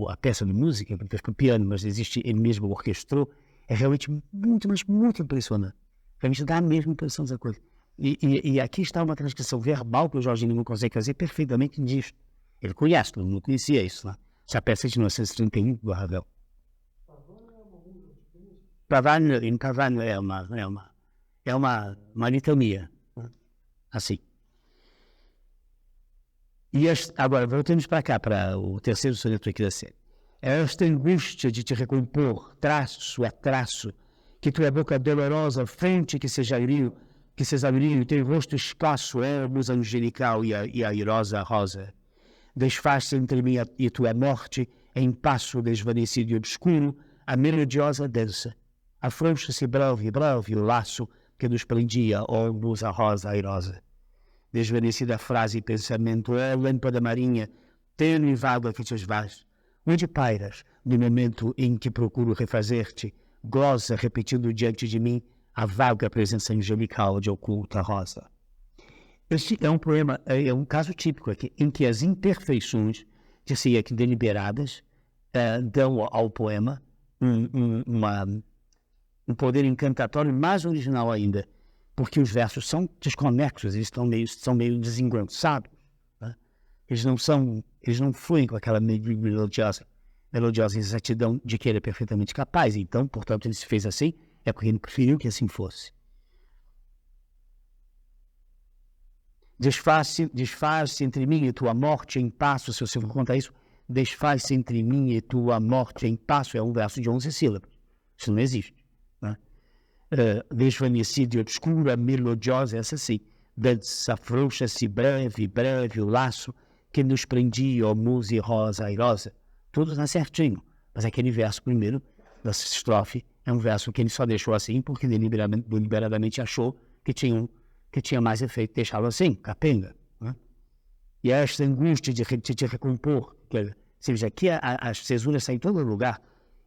a peça de música, que fez para o piano, mas existe ele mesmo orquestrou, é realmente muito, mas muito impressionante. Realmente dá a mesma impressão dessa coisa. E aqui está uma transcrição verbal que o Jorginho não consegue fazer perfeitamente disso. Ele conhece, não conhecia isso, né? Essa peça de 1931 do Ravel. Pavana é uma litania, assim. E agora, voltamos para cá, para o terceiro soneto aqui da série. É esta angústia de te recompor, traço a traço, que tua boca dolorosa, frente que seja abriu, teu rosto escasso, ermos angelical e a airosa rosa. Desfaz-se entre mim e tua morte, em passo desvanecido e obscuro, a melodiosa dança. Afrouxa-se breve o laço que nos prendia, ó luz a rosa airosa. Desvanecida frase e pensamento, ó lâmpada marinha, tênue e vaga que te esvaz. Onde pairas, no momento em que procuro refazer-te, goza repetindo diante de mim a vaga presença angelical de oculta rosa. Este é um poema, é um caso típico aqui, em que as imperfeições, disse aqui deliberadas, dão ao poema um poder encantatório mais original ainda, porque os versos são desconexos, eles são meio desengonçados, né? Eles não fluem com aquela melodiosa exatidão de que ele é perfeitamente capaz. Então, portanto, ele se fez assim, é porque ele preferiu que assim fosse. Desfaz-se entre mim e tua morte em passo, se você for contar isso, desfaz-se entre mim e tua morte em passo, é um verso de 11 sílabas. Isso não existe, né? Desvanecido e obscura, melodiosa, essa sim. Desafrouxa-se breve o laço que nos prendia, ó musa e rosa airosa. Tudo está certinho, mas aquele verso primeiro dessa estrofe é um verso que ele só deixou assim porque deliberadamente achou que tinha mais efeito deixá-lo assim, capenga. Né? E esta angústia de te recompor, seja, aqui as cesuras saem em todo lugar,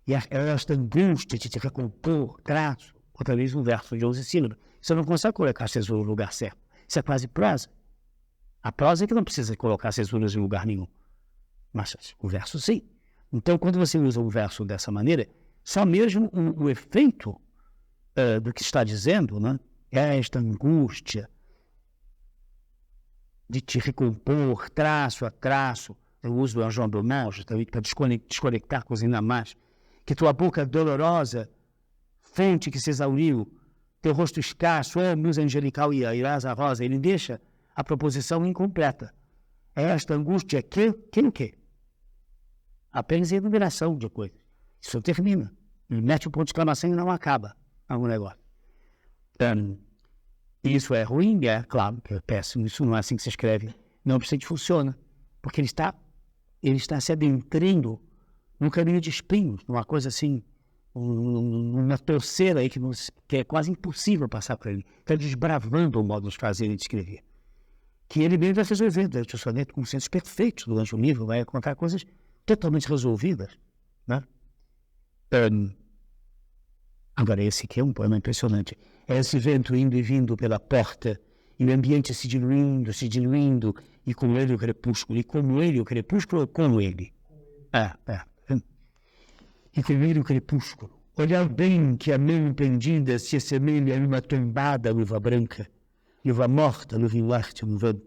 e esta angústia de te recompor, traço, outra vez um verso de 11 sílabas. Você não consegue colocar a cesura no lugar certo. Isso é quase prosa. A prosa é que não precisa colocar cesuras em lugar nenhum. Mas o verso sim. Então, quando você usa um verso dessa maneira, só mesmo o efeito do que está dizendo, né, é esta angústia de te recompor, traço a traço. Eu uso o João Domão justamente para desconectar coisas ainda mais. Que tua boca dolorosa, fonte que se exauriu, teu rosto escasso, musa angelical e irás a rosa. Ele deixa a proposição incompleta. É esta angústia que apenas a enumeração de coisas. Isso termina. Ele mete um ponto de exclamação e não acaba algum negócio. Isso é ruim? É, claro, é péssimo. Isso não é assim que se escreve. Não obstante, funciona. Porque ele está se adentrando num caminho de espinhos, numa coisa assim, uma torceira aí que é quase impossível passar por ele. Está desbravando o modo de fazer e de escrever. Que ele mesmo vai resolver durante o soneto com sensos perfeitos durante o livro, vai contar coisas totalmente resolvidas. Né? Agora, esse aqui é um poema impressionante. É esse vento indo e vindo pela porta, e o ambiente se diluindo, e com ele o crepúsculo, e como ele o crepúsculo, ou como ele? E com ele o crepúsculo. Olhar bem que a mão pendida se assemelha a uma tombada luva branca, luva morta no vinho-arte no vento.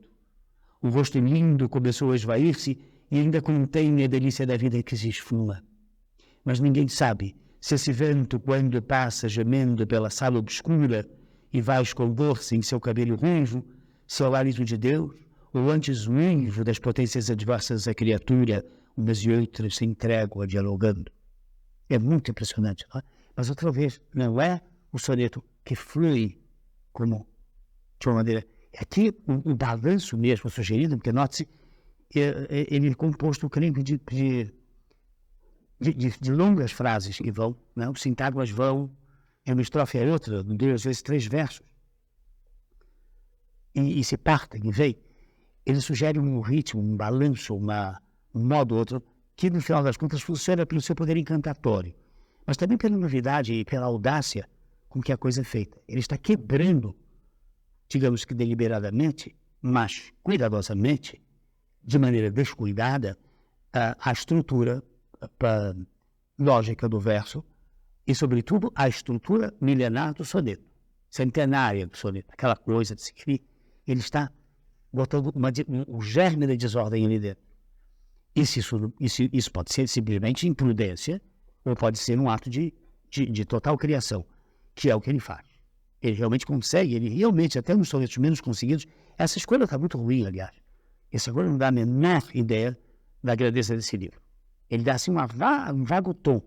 O rosto lindo começou a esvair-se e ainda contém a delícia da vida que se esfuma. Mas ninguém sabe se esse vento, quando passa gemendo pela sala obscura e vai esconder-se em seu cabelo ruivo, se é o hálito de Deus, ou antes o uivo das potências adversas à criatura, umas e outras sem trégua dialogando. É muito impressionante, não é? Mas outra vez, não é o soneto que flui como de uma maneira. Aqui o balanço mesmo sugerido, porque note-se, ele é composto, creio, de longas frases que vão, né? Os sintágmas vão, uma estrofe é outra, às vezes 3 versos, e se partem e vêm. Ele sugere um ritmo, um balanço, um modo ou outro, que no final das contas funciona pelo seu poder encantatório, mas também pela novidade e pela audácia com que a coisa é feita. Ele está quebrando, digamos que deliberadamente, mas cuidadosamente, de maneira descuidada, a estrutura lógica do verso e, sobretudo, a estrutura milenar do soneto, centenária do soneto, aquela coisa de se que ele está botando um germe de desordem ali dentro. Isso pode ser simplesmente imprudência ou pode ser um ato de total criação, que é o que ele faz. Ele realmente consegue, até nos sonetos menos conseguidos, essa escolha está muito ruim, aliás. Essa escolha não dá a menor ideia da grandeza desse livro. Ele dá assim um vago tom.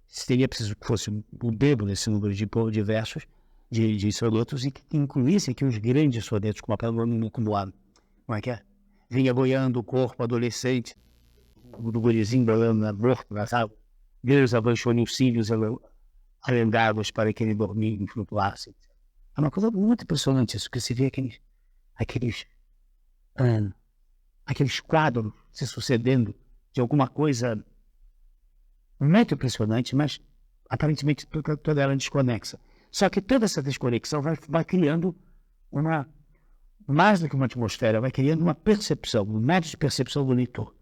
Seria preciso que fosse o dedo nesse número de versos, de sonetos, e que incluísse aqui os grandes sonetos, como como é que é? Vinha boiando o corpo adolescente, do gurizinho bolando na boca, na sala. Deus avançou os cílios alendados para que ele dormia e flutuasse. É uma coisa muito impressionante isso, que se vê aqueles quadros se sucedendo de alguma coisa muito impressionante, mas aparentemente toda ela desconexa. Só que toda essa desconexão vai criando mais do que uma atmosfera, vai criando uma percepção, um método de percepção do leitor.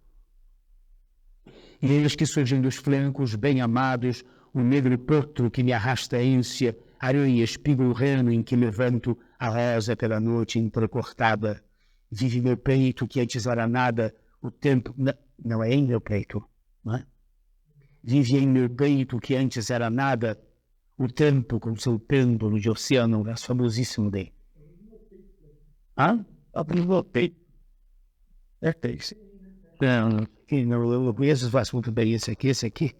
E eis que surgem dos flancos bem amados o negro potro que me arrasta a ânsia, aranha, espigo rano em que levanto a rosa pela noite entrecortada. Vive meu peito que antes era nada, o tempo... Não é em meu peito, não é? Vive em meu peito que antes era nada, o tempo com seu pêndulo de oceano, é famosíssimo dele. Abriu meu peito. É isso. Não, eu conheço muito bem esse aqui.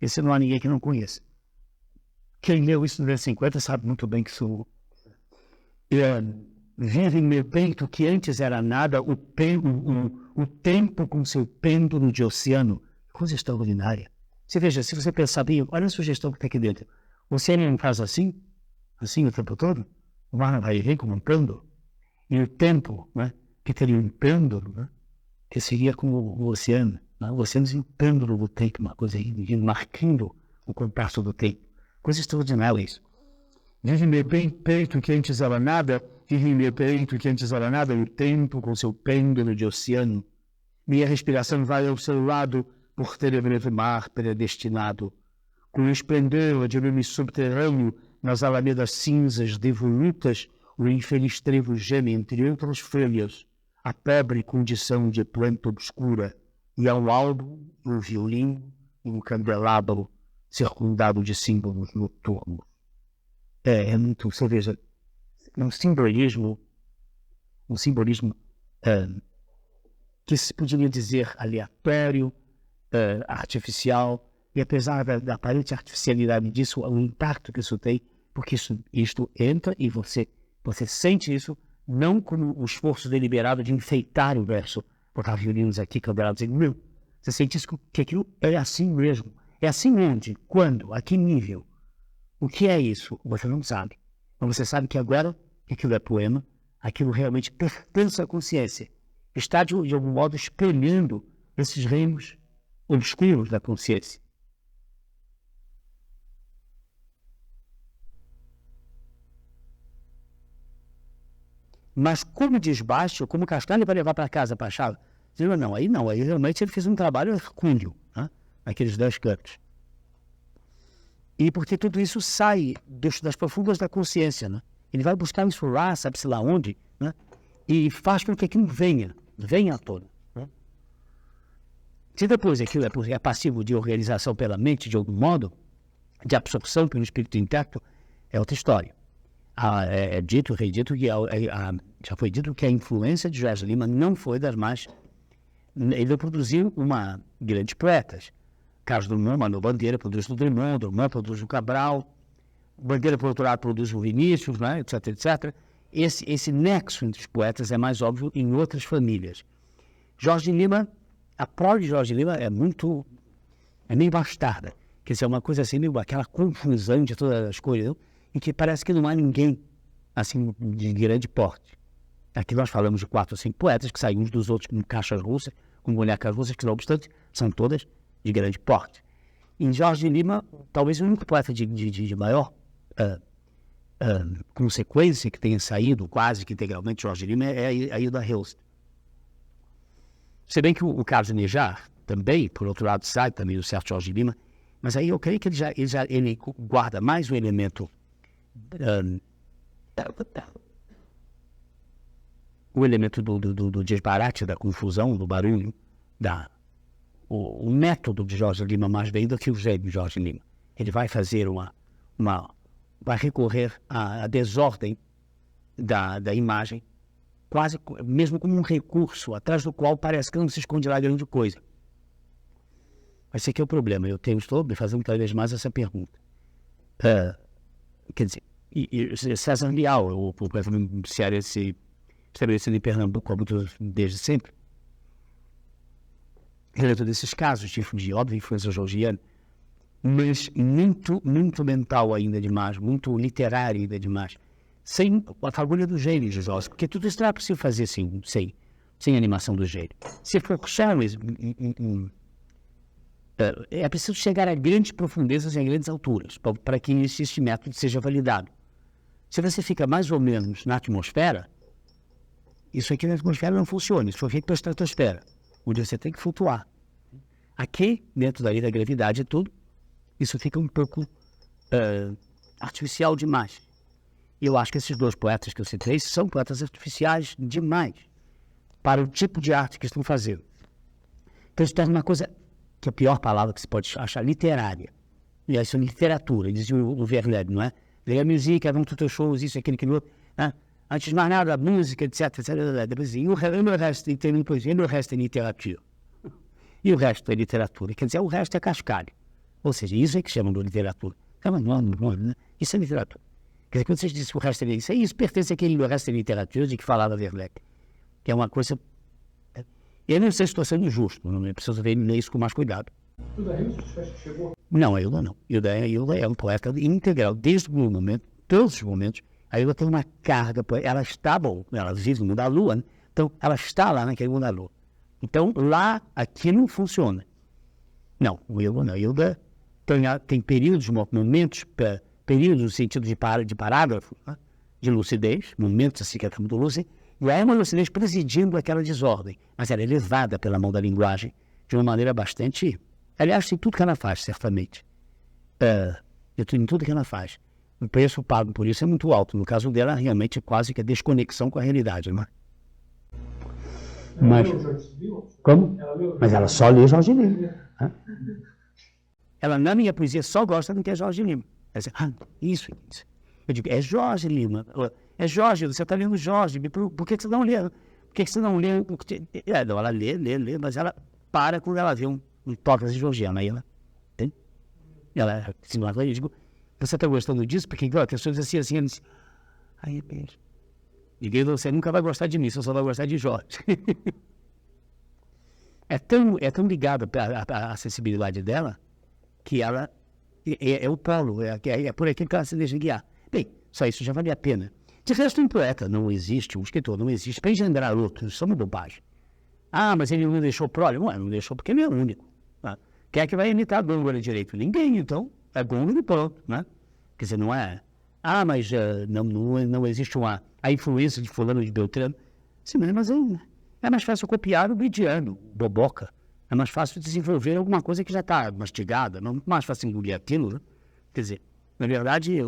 Esse não há ninguém que não conheça. Quem leu isso nos anos 50 sabe muito bem que sou. Vive em meu peito que antes era nada, o tempo com seu pêndulo de oceano. Coisa extraordinária. Você veja, se você pensar bem, olha a sugestão que está aqui dentro. Você não faz assim o tempo todo, o mar vai vir como um pêndulo, e o tempo, né, que teria um pêndulo, né, que seria como o oceano. Né? O oceano é um pêndulo do tempo, uma coisa aí, marcando o compasso do tempo. Coisa extraordinária isso. Vive meu peito que antes era nada, vive meu peito que antes era nada, o tempo com seu pêndulo de oceano. Minha respiração vai ao seu lado por tenebroso mar predestinado. Com o esplendor de lume subterrâneo, nas alamedas cinzas devolutas, o infeliz trevo geme entre outras folhas, a pobre condição de planta obscura, e ao álbum, um violino e um candelabro, circundado de símbolos noturnos. É muito, você veja, um simbolismo que se poderia dizer aleatório, artificial, e apesar da aparente artificialidade disso, o impacto que isso tem, porque isto entra e você sente isso, não como o esforço deliberado de enfeitar o verso, botar violinos aqui, candelados aqui, não. Você sente isso, que aquilo é assim mesmo. É assim onde, quando, a que nível? O que é isso? Você não sabe. Mas você sabe que agora que aquilo é poema, aquilo realmente pertence à consciência. Está, de algum modo, espelhando esses reinos obscuros da consciência. Mas como desbaixo, como castanha para levar para casa, para a chave? Não, aí realmente ele fez um trabalho hercúleo, né? Aqueles 10 cantos. E porque tudo isso sai das profundas da consciência, né? Ele vai buscar isso lá, sabe-se lá onde, né? E faz com que aquilo venha à tona. Né? Se depois aquilo é passivo de organização pela mente, de algum modo, de absorção pelo espírito intacto, é outra história. Já foi dito que a influência de Jorge Lima não foi das mais... Ele produziu grandes poetas. Carlos Drummond, Manuel Bandeira produz o Drummond produz o Cabral, Bandeira, por outro lado, produz o Vinícius, né, etc, etc. Esse nexo entre os poetas é mais óbvio em outras famílias. Jorge Lima, a prole de Jorge Lima é meio bastarda. Quer dizer, é uma coisa assim, meio aquela confusão de todas as coisas, em que parece que não há ninguém assim de grande porte. Aqui nós falamos de 4 ou 5 poetas que saem uns dos outros como caixas russas, como bonecas russas, que não obstante são todas de grande porte. Em Jorge Lima, talvez o único poeta de maior consequência que tenha saído quase que integralmente de Jorge Lima é a Hilda Hilst. Se bem que o Carlos Nejar também, por outro lado, sai também do certo Jorge Lima, mas aí eu creio que ele guarda mais um elemento o elemento do desbarate, da confusão, do barulho, o método de Jorge Lima mais bem do que o jeito de Jorge Lima. Ele vai fazer vai recorrer à desordem da imagem, quase mesmo como um recurso, atrás do qual parece que não se esconde lá grande coisa. Mas esse aqui é o problema. Estou me fazendo cada vez mais essa pergunta. Quer dizer, César Leal, o poeta cearense estabelecido em Pernambuco desde sempre, relato desses casos de óbvia influência georgiana, mas muito mental ainda demais, muito literário ainda demais, sem a fagulha do gênio de Jorge, porque tudo isso não é possível fazer sem animação do gênio. Se for é preciso chegar a grandes profundezas e a grandes alturas para que este método seja validado. Se você fica mais ou menos na atmosfera, isso aqui na atmosfera não funciona, isso foi feito para a estratosfera, onde você tem que flutuar. Aqui, dentro da lei da gravidade e tudo, isso fica um pouco artificial demais. E eu acho que esses 2 poetas que eu citei são poetas artificiais demais para o tipo de arte que estão fazendo. Então isso torna uma coisa, que é a pior palavra que se pode achar, literária. E isso é literatura, dizia o Verlaine, não é? Leia a música, vão todos os shows, isso, aquilo, aquilo outro. Né? Antes de mais nada, a música, etc, etc. Depois, e o resto tem poesia, e o resto é literatura. E o resto é literatura. Quer dizer, o resto é cascalho. Ou seja, isso é que chamam de literatura. Isso é literatura. Quer dizer, quando vocês dizem que o resto é literatura, isso pertence àquele resto é literatura de que falava Verlaine. Que é uma coisa... Eu não sei se estou sendo justo, não é preciso ler isso com mais cuidado. Hilda Hilda chegou? Não, a Hilda não. Hilda é um poeta integral, desde o momento, todos os momentos. A Hilda tem uma carga, ela está, bom, ela vive no mundo da lua, né? Então ela está lá naquele mundo da lua. Então lá, aqui não funciona. Não, o Hilda não. A Hilda tem períodos, momentos, períodos no sentido de parágrafo, né? De lucidez, momentos assim que é muito lúcido, e é uma lucidez presidindo aquela desordem, mas ela é levada pela mão da linguagem de uma maneira bastante... Aliás, em tudo que ela faz, certamente. Em tudo que ela faz. O preço pago por isso é muito alto. No caso dela, realmente é quase que a desconexão com a realidade. Né? Mas, como? Mas ela só lê Jorge Lima. Ela, na minha poesia, só gosta do que é Jorge Lima. Ela diz, isso. Eu digo, é Jorge Lima. É Jorge, você está lendo Jorge. Por que você não lê? Por que você não lê? Não, ela lê, mas ela para quando ela vê um tópico de georgiano. Aí ela, entende? Ela, eu digo, você está gostando disso? Porque igual, a pessoa diz assim, ela diz, aí é beijo. Ninguém, você nunca vai gostar de mim, você só vai gostar de Jorge. É tão ligada a acessibilidade dela que ela é o polo, é por aqui que ela se deixa guiar. Bem, só isso já vale a pena. De resto, um poeta não existe, um escritor não existe para engendrar outros, isso é uma bobagem. Mas ele não deixou prole? Não deixou porque ele é único. Né? Quem é que vai imitar Gôngora direito? Ninguém, então. É Gôngora e pronto, né? Quer dizer, não é... mas não existe a influência de fulano de Beltrano. Sim, mas é mais fácil copiar o Bidiano, o Boboca. É mais fácil desenvolver alguma coisa que já está mastigada. Não é mais fácil engolir aquilo, né? Quer dizer, na verdade,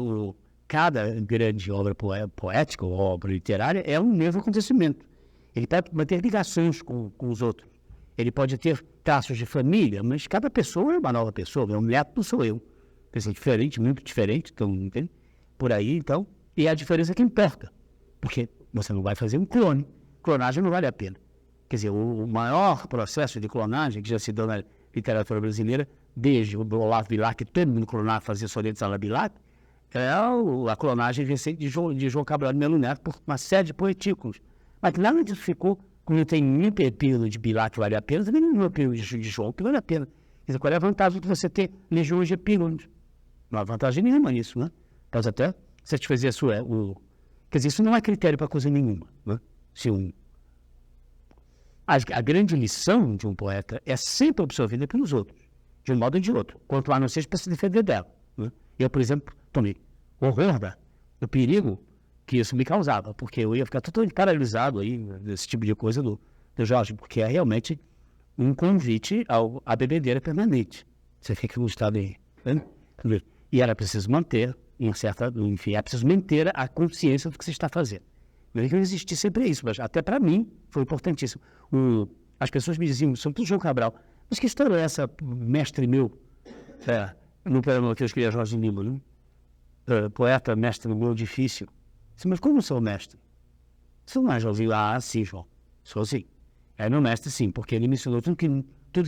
cada grande obra poética ou obra literária é um mesmo acontecimento. Ele pode manter ligações com os outros. Ele pode ter traços de família, mas cada pessoa é uma nova pessoa. Meu neto não sou eu. Quer dizer, diferente, muito diferente. Então, entende? Por aí, então. E a diferença é que importa. Porque você não vai fazer um clone. Clonagem não vale a pena. Quer dizer, o maior processo de clonagem que já se deu na literatura brasileira, desde o Olavo Bilac, que todo mundo clonava, fazia sonetos à la Bilac, é a clonagem recente de João Cabral de Melo Neto por uma série de poetículos. Mas nada disso ficou, quando tem um pepino de Bilac que vale a pena, também não é pepino de João que vale a pena. Quer dizer, qual é a vantagem de você ter legiões de epígonos? Não há vantagem nenhuma nisso, né? Pode até satisfazer a sua... Quer dizer, isso não é critério para coisa nenhuma, né? A grande lição de um poeta é sempre absorvida pelos outros, de um modo ou de outro, quanto a não seja para se defender dela. Né? Eu, por exemplo, tomei horror do perigo que isso me causava, porque eu ia ficar totalmente paralisado aí, desse tipo de coisa do Jorge, porque é realmente um convite à bebedeira permanente. Você fica no estado aí. Né? E era preciso manter enfim, é preciso manter a consciência do que você está fazendo. Não é que não existisse sempre isso, mas até para mim foi importantíssimo. As pessoas me diziam, sobretudo o João Cabral, mas que história é essa, mestre meu, no programa que eu escrevi a Jorge Lima, né? Poeta, mestre meu, difícil. Disse, mas como sou mestre? Você não já ouviu? Sim, João, sou sim. É meu mestre, sim, porque ele me ensinou tudo que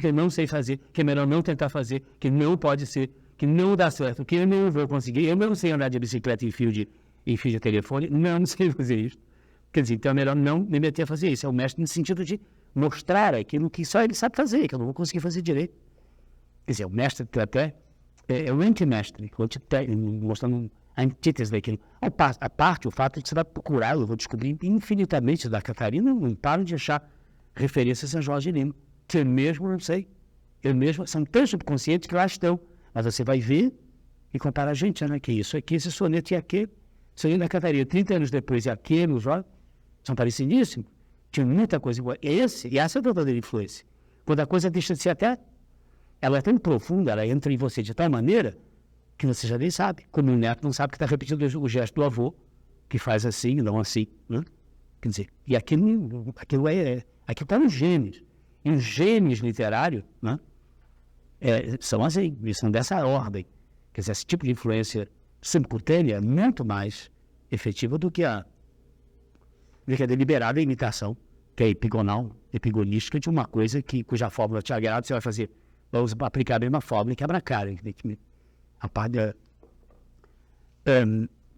eu não sei fazer, que é melhor não tentar fazer, que não pode ser, que não dá certo, que eu não vou conseguir. Eu não sei andar de bicicleta em fio de telefone, não sei fazer isso. Quer dizer, então é melhor não me meter a fazer isso. É o mestre no sentido de mostrar aquilo que só ele sabe fazer, que eu não vou conseguir fazer direito. Quer dizer, o mestre até é o antimestre, mostrando a antítese daquilo. A parte, o fato de que você vai procurar, eu vou descobrir infinitamente da Catarina, não paro de achar referências a Jorge Lima, que eu mesmo não sei. São tão subconscientes que lá estão. Mas você vai ver e comparar a gente, né? Que isso aqui, esse soneto e aquele. Soneto da Catarina, 30 anos depois, e aquele, os Jorge, são parecidíssimos. Tinha muita coisa igual. E essa é a verdadeira influência. Quando a coisa deixa de ser ela é tão profunda, ela entra em você de tal maneira que você já nem sabe. Como o neto não sabe que está repetindo o gesto do avô, que faz assim, não assim. Né? Quer dizer, e aquilo está nos genes. E os genes literários, né? São assim, são dessa ordem. Quer dizer, esse tipo de influência subcutânea é muito mais efetiva do que a deliberada imitação, que é epigonística de uma coisa cuja fórmula te agrada, você vai fazer, vamos aplicar a mesma fórmula e quebra a cara. A parte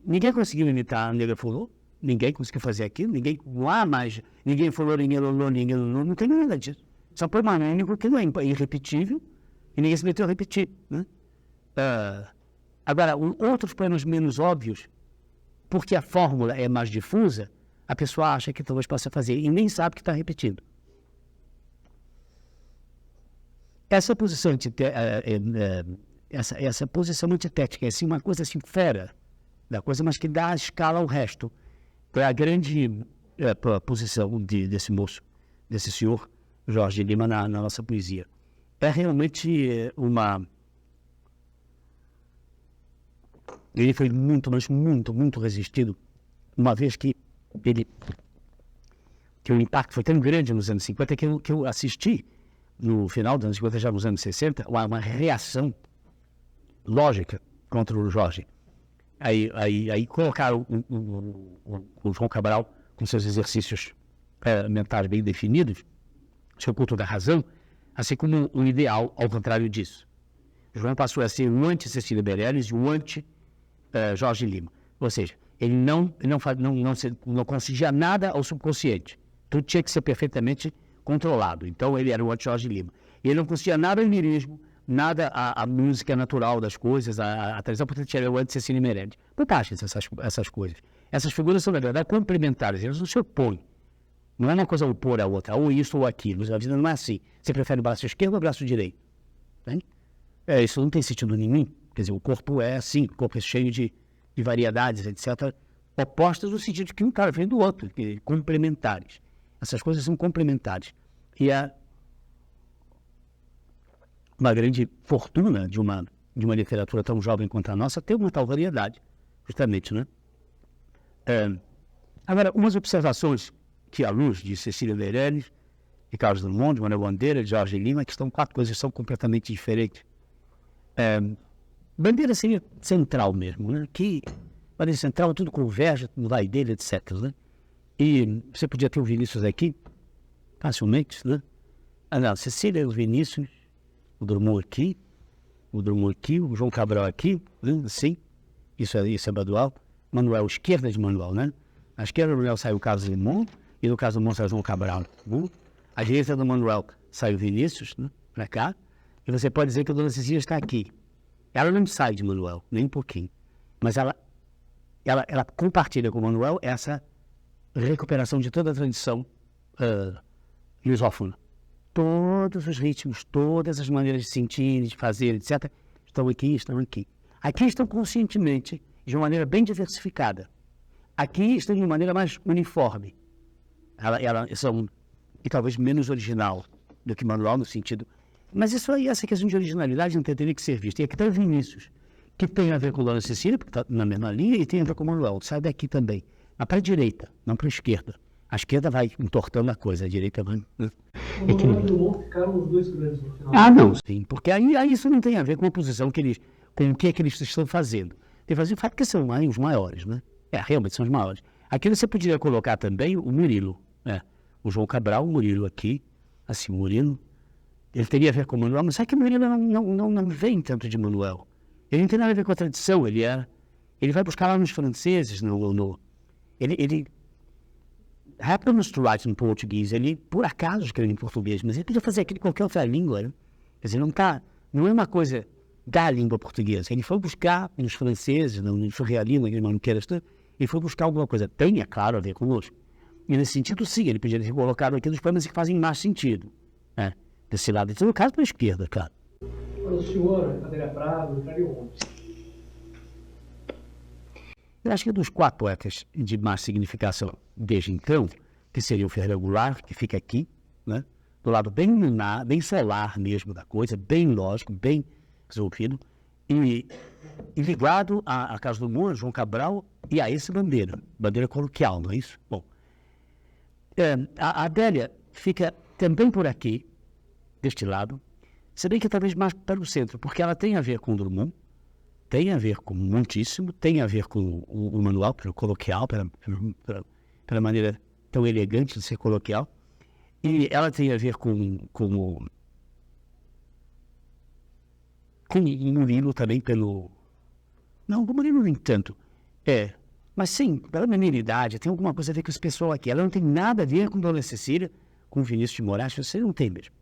ninguém conseguiu imitar a Negra Fulô, ninguém conseguiu fazer aquilo, ninguém falou ninguém, não tem nada disso. Só permanente porque não é irrepetível e ninguém se meteu a repetir, né? Agora, outros poemas menos óbvios, porque a fórmula é mais difusa, a pessoa acha que talvez possa fazer e nem sabe que está repetindo. Essa posição essa posição antitética é assim, uma coisa assim fera da coisa, mas que dá a escala ao resto. É a grande posição desse moço, desse senhor Jorge Lima na nossa poesia. É realmente ele foi muito, mas muito, muito resistido, uma vez que o impacto foi tão grande nos anos 50 que eu assisti no final dos anos 50, já nos anos 60, uma reação lógica contra o Jorge. Aí colocaram o João Cabral com seus exercícios mentais bem definidos, seu culto da razão, assim como um ideal ao contrário disso. O João passou a ser um anti-Cecília Meirelles e um anti-Jorge Lima. Ou seja, ele não concedia nada ao subconsciente. Tudo tinha que ser perfeitamente controlado. Então ele era o anti-Jorge Lima. Ele não conhecia nada ao lirismo, nada à música natural das coisas, a tradição, portanto era o anti-Cecília Meirelles. Fantásticas essas coisas. Essas figuras são, na verdade, complementares, elas não se opõem. Não é uma coisa opor à outra, ou isso ou aquilo. A vida não é assim. Você prefere o braço esquerdo ou o braço direito? Isso não tem sentido nenhum. Quer dizer, o corpo é assim, o corpo é cheio de variedades, etc., opostas no sentido de que um cara vem do outro, complementares. Essas coisas são complementares. E é uma grande fortuna de uma literatura tão jovem quanto a nossa ter uma tal variedade, justamente, né? Agora, umas observações que, à luz de Cecília Meirelles, de Carlos Drummond, de Manuel Bandeira, de Jorge Lima, que são 4 coisas que são completamente diferentes. Bandeira seria central mesmo, né? Que Bandeira central, tudo converge, tudo vai dele, etc., né? E você podia ter o Vinícius aqui, facilmente, né? Não, Cecília, o Vinícius, o Drummond aqui, o João Cabral aqui, né? Sim, isso é Badual. Manuel, esquerda de Manuel, né? À esquerda do Manuel sai o Carlos Drummond, e no caso do Drummond sai o João Cabral. À direita do Manuel sai o Vinícius, né? Para cá, e você pode dizer que a Dona Cecília está aqui. Ela não sai de Manuel, nem um pouquinho, mas ela compartilha com o Manuel essa recuperação de toda a tradição lusófona. Todos os ritmos, todas as maneiras de sentir, de fazer, etc., estão aqui. Aqui estão conscientemente, de uma maneira bem diversificada. Aqui estão de uma maneira mais uniforme. E talvez menos original do que Manuel, no sentido... Mas isso aí, essa questão de originalidade não teria que ser vista. E aqui está o Vinícius, que tem a ver com Dona Cecília, porque está na mesma linha, e tem a ver com o Manuel, sai daqui também. Mas para a direita, não para a esquerda. A esquerda vai entortando a coisa, a direita vai... O Manuel e o Drummond ficaram os dois grandes no final. Não, sim, porque aí isso não tem a ver com a posição com o que eles estão fazendo. Tem a fazer o fato que são os maiores, né? Realmente são os maiores. Aqui você poderia colocar também o Murilo, o João Cabral, o Murilo aqui, assim, o Murilo, ele teria a ver com o Manuel, mas sabe que o Murilo não vem tanto de Manuel. Ele não tem nada a ver com a tradição, ele vai buscar lá nos franceses, ele happens to write in português, ele por acaso escreve em português, mas ele podia fazer aquilo em qualquer outra língua, né? Quer dizer, não é uma coisa da língua portuguesa, ele foi buscar nos franceses, no surrealismo, ele foi buscar alguma coisa, tem, é claro, a ver conosco. E nesse sentido, sim, ele podia ter colocado aqui nos poemas que fazem mais sentido, desse lado, então no caso para a esquerda, claro. O senhor, Cadeira Prado, entraria onde? Eu acho que dos 4 poetas de mais significação desde então, que seria o Ferreira Goulart, que fica aqui, né, do lado bem solar mesmo da coisa, bem lógico, bem resolvido, e ligado a Carlos Drummond, João Cabral e a esse Bandeira coloquial, não é isso? Bom, a Adélia fica também por aqui, deste lado, se bem que talvez mais para o centro, porque ela tem a ver com o Drummond, tem a ver com muitíssimo, tem a ver com o Manuel, pelo coloquial, pela maneira tão elegante de ser coloquial, e ela tem a ver com o Murilo também pelo... Não, o Murilo nem tanto, mas sim, pela menilidade, tem alguma coisa a ver com esse pessoal aqui. Ela não tem nada a ver com Dona Cecília, com Vinícius de Moraes, você não tem mesmo.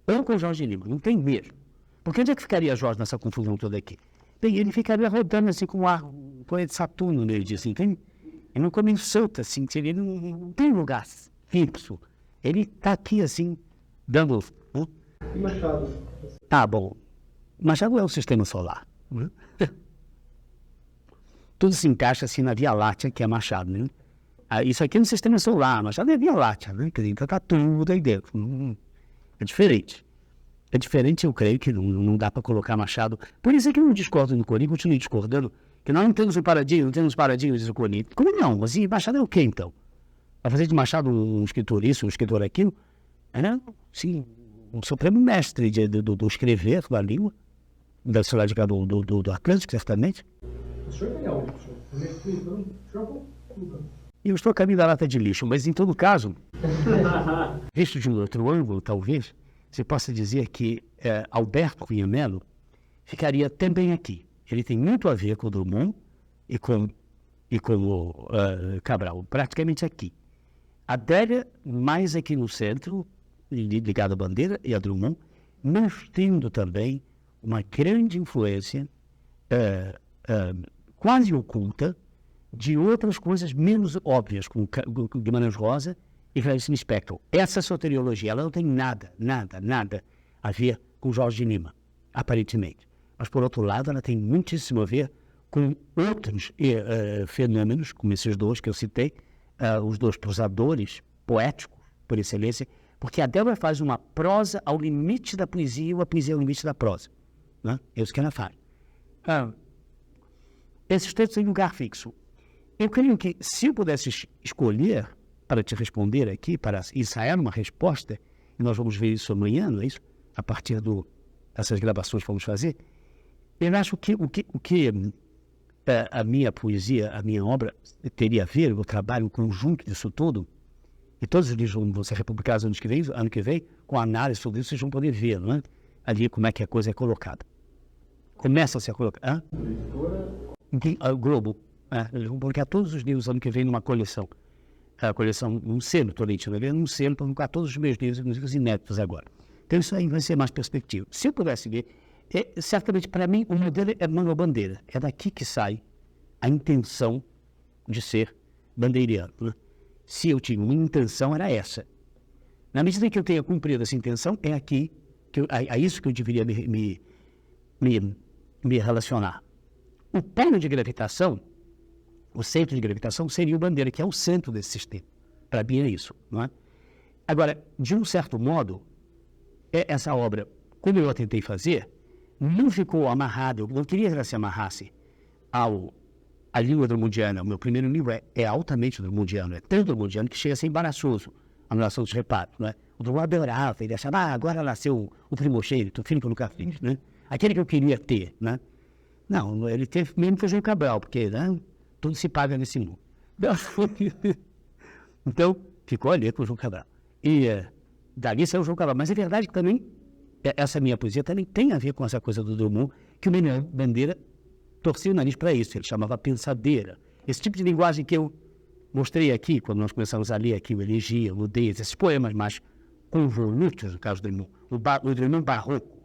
Ou com Jorge Lima, não tem mesmo. Porque onde é que ficaria Jorge nessa confusão toda aqui? Bem, ele ficaria rodando assim com um planeta Saturno no meio disso, entende? Ele não come solto, assim, ele não tem lugar fixo. Ele está aqui, assim, dando... E Machado? Ah, bom. Machado é o sistema solar. Né? Tudo se encaixa, assim, na Via Láctea, que é Machado, né? Isso aqui é no sistema solar, Machado é Via Láctea, né? Quer dizer, então tá tudo aí dentro. É diferente. É diferente, eu creio que não dá para colocar Machado. Por isso é que eu não discordo do Coni, continuo discordando, que nós não temos um paradigma, não temos paradigmas do Coni. Como não? Assim, Machado é o quê, então? Vai fazer de Machado um escritor isso, um escritor aquilo? Era, sim, um supremo mestre do escrever da língua, da cidade do Atlântico, certamente. O senhor tem áudio, senhor? Eu estou a caminho da lata de lixo, mas em todo caso, visto de um outro ângulo, talvez, você possa dizer que Alberto Cunha Melo ficaria também aqui. Ele tem muito a ver com o Drummond e com o Cabral, praticamente aqui. Adélia, mais aqui no centro, ligada à Bandeira e a Drummond, mas tendo também uma grande influência quase oculta de outras coisas menos óbvias, como Guimarães Rosa e Clarice Lispector. Essa soteriologia, ela não tem nada a ver com Jorge de Lima, aparentemente. Mas, por outro lado, ela tem muitíssimo a ver com outros fenômenos, como esses dois que eu citei, os dois prosadores poéticos, por excelência, porque a Débora faz uma prosa ao limite da poesia e a poesia ao limite da prosa. Né? É isso que ela faz. Esses textos têm lugar fixo. Eu creio que, se eu pudesse escolher para te responder aqui, para ensaiar uma resposta, e nós vamos ver isso amanhã, não é isso? A partir dessas gravações que vamos fazer, eu acho que o que a minha poesia, a minha obra teria a ver, o trabalho, o conjunto disso tudo, e todos os livros vão ser republicados ano que vem, com análise sobre isso, vocês vão poder ver, não é? Ali como é que a coisa é colocada. Começa a ser colocada. Globo. Eles vão publicar todos os livros ano que vem numa coleção. A coleção, um selo, estou lendo um selo para publicar todos os meus livros, inclusive os inéditos agora. Então isso aí vai ser mais perspectiva. Se eu pudesse ver, certamente para mim o modelo é Manuel Bandeira. É daqui que sai a intenção de ser bandeiriano. Né? Se eu tinha uma intenção, era essa. Na medida que eu tenha cumprido essa intenção, é aqui, a isso que eu deveria me relacionar. O polo de gravitação, o centro de gravitação seria o Bandeira, que é o centro desse sistema. Para mim é isso, não é? Agora, de um certo modo, essa obra, como eu a tentei fazer, não ficou amarrada, eu não queria que ela se amarrasse à língua drummondiana. O meu primeiro livro é altamente drummondiano, é tão drummondiano que chega a ser embaraçoso a anulação dos reparos, não é? O Drummond adorava, ele achava, agora nasceu o primogênito, o filho que eu nunca fiz, né? Aquele que eu queria ter, né? Não, ele teve mesmo que fazer o Cabral, porque, né, tudo se paga nesse mundo. Então, ficou ali com o João Cabral. E dali saiu o João Cabral. Mas é verdade que também, essa minha poesia também tem a ver com essa coisa do Drummond, que o Manuel Bandeira torcia o nariz para isso, ele chamava pensadeira. Esse tipo de linguagem que eu mostrei aqui, quando nós começamos a ler aqui o Elegia, o Nudez, esses poemas mais convolutos, no caso do Drummond, o Drummond barroco,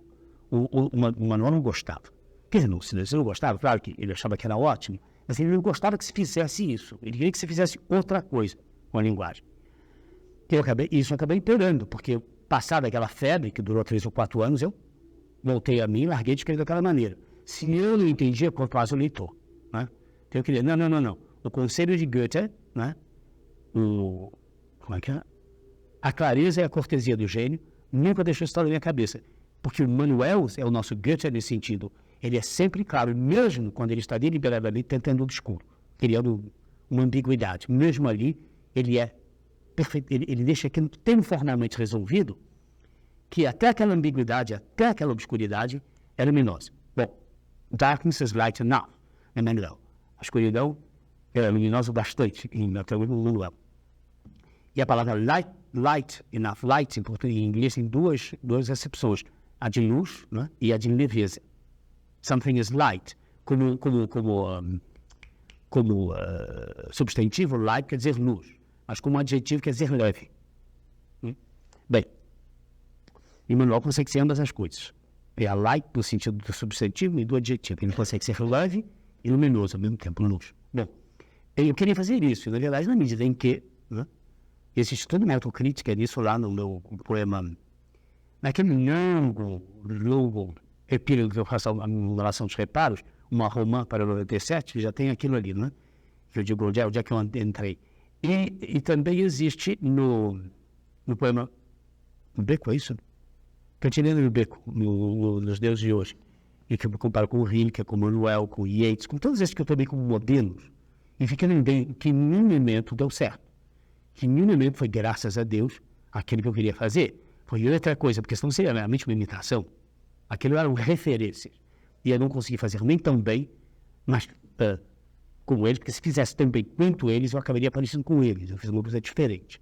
o Manuel não gostava. Quer dizer, se ele não gostava, claro que ele achava que era ótimo, mas ele não gostava que se fizesse isso. Ele queria que se fizesse outra coisa com a linguagem. Eu acabei imperando, porque passada aquela febre, que durou 3 ou 4 anos, eu voltei a mim e larguei de escrever daquela maneira. Se eu não entendia, quanto o leitor. Né? Então eu queria, não. O conselho de Goethe, né? Como é que é? A clareza e a cortesia do gênio nunca deixou isso na minha cabeça. Porque o Manuel é o nosso Goethe nesse sentido. Ele é sempre claro, mesmo quando ele está deliberadamente tentando o obscuro, criando uma ambiguidade. Mesmo ali, ele é perfeito, ele deixa aquilo tão formalmente resolvido que até aquela ambiguidade, até aquela obscuridade é luminosa. Bom, darkness is light enough, é Manuel. A escuridão é luminosa bastante em Manuel. E a palavra light enough, light em inglês tem duas acepções, a de luz, né, e a de leveza. Something is light, como substantivo, light quer dizer luz, mas como adjetivo quer dizer leve. Bem, Emmanuel consegue ser ambas as coisas. É a light no sentido do substantivo e do adjetivo. Ele consegue ser leve e luminoso ao mesmo tempo, luz. Bom, eu queria fazer isso, na verdade, na medida em que, né, existe toda uma autocrítica nisso lá no meu poema, naquele longo epílogo que eu faço em relação aos reparos, uma romã para 97, já tem aquilo ali, né? Que eu digo onde é que eu entrei. E também existe no poema Beco, é isso? Cantilena do Beco, nos Deuses de Hoje, e que eu comparo com o Rilke, com o Manuel, com o Yeats, com todos esses que eu tomei como modelos, e fica bem que nenhum momento deu certo. Que nenhum momento foi, graças a Deus, aquilo que eu queria fazer. Foi outra coisa, porque senão seria realmente uma imitação. Aquilo eram referências. E eu não consegui fazer nem tão bem, mas como eles, porque se fizesse tão bem quanto eles, eu acabaria parecendo com eles. Eu fiz uma coisa diferente.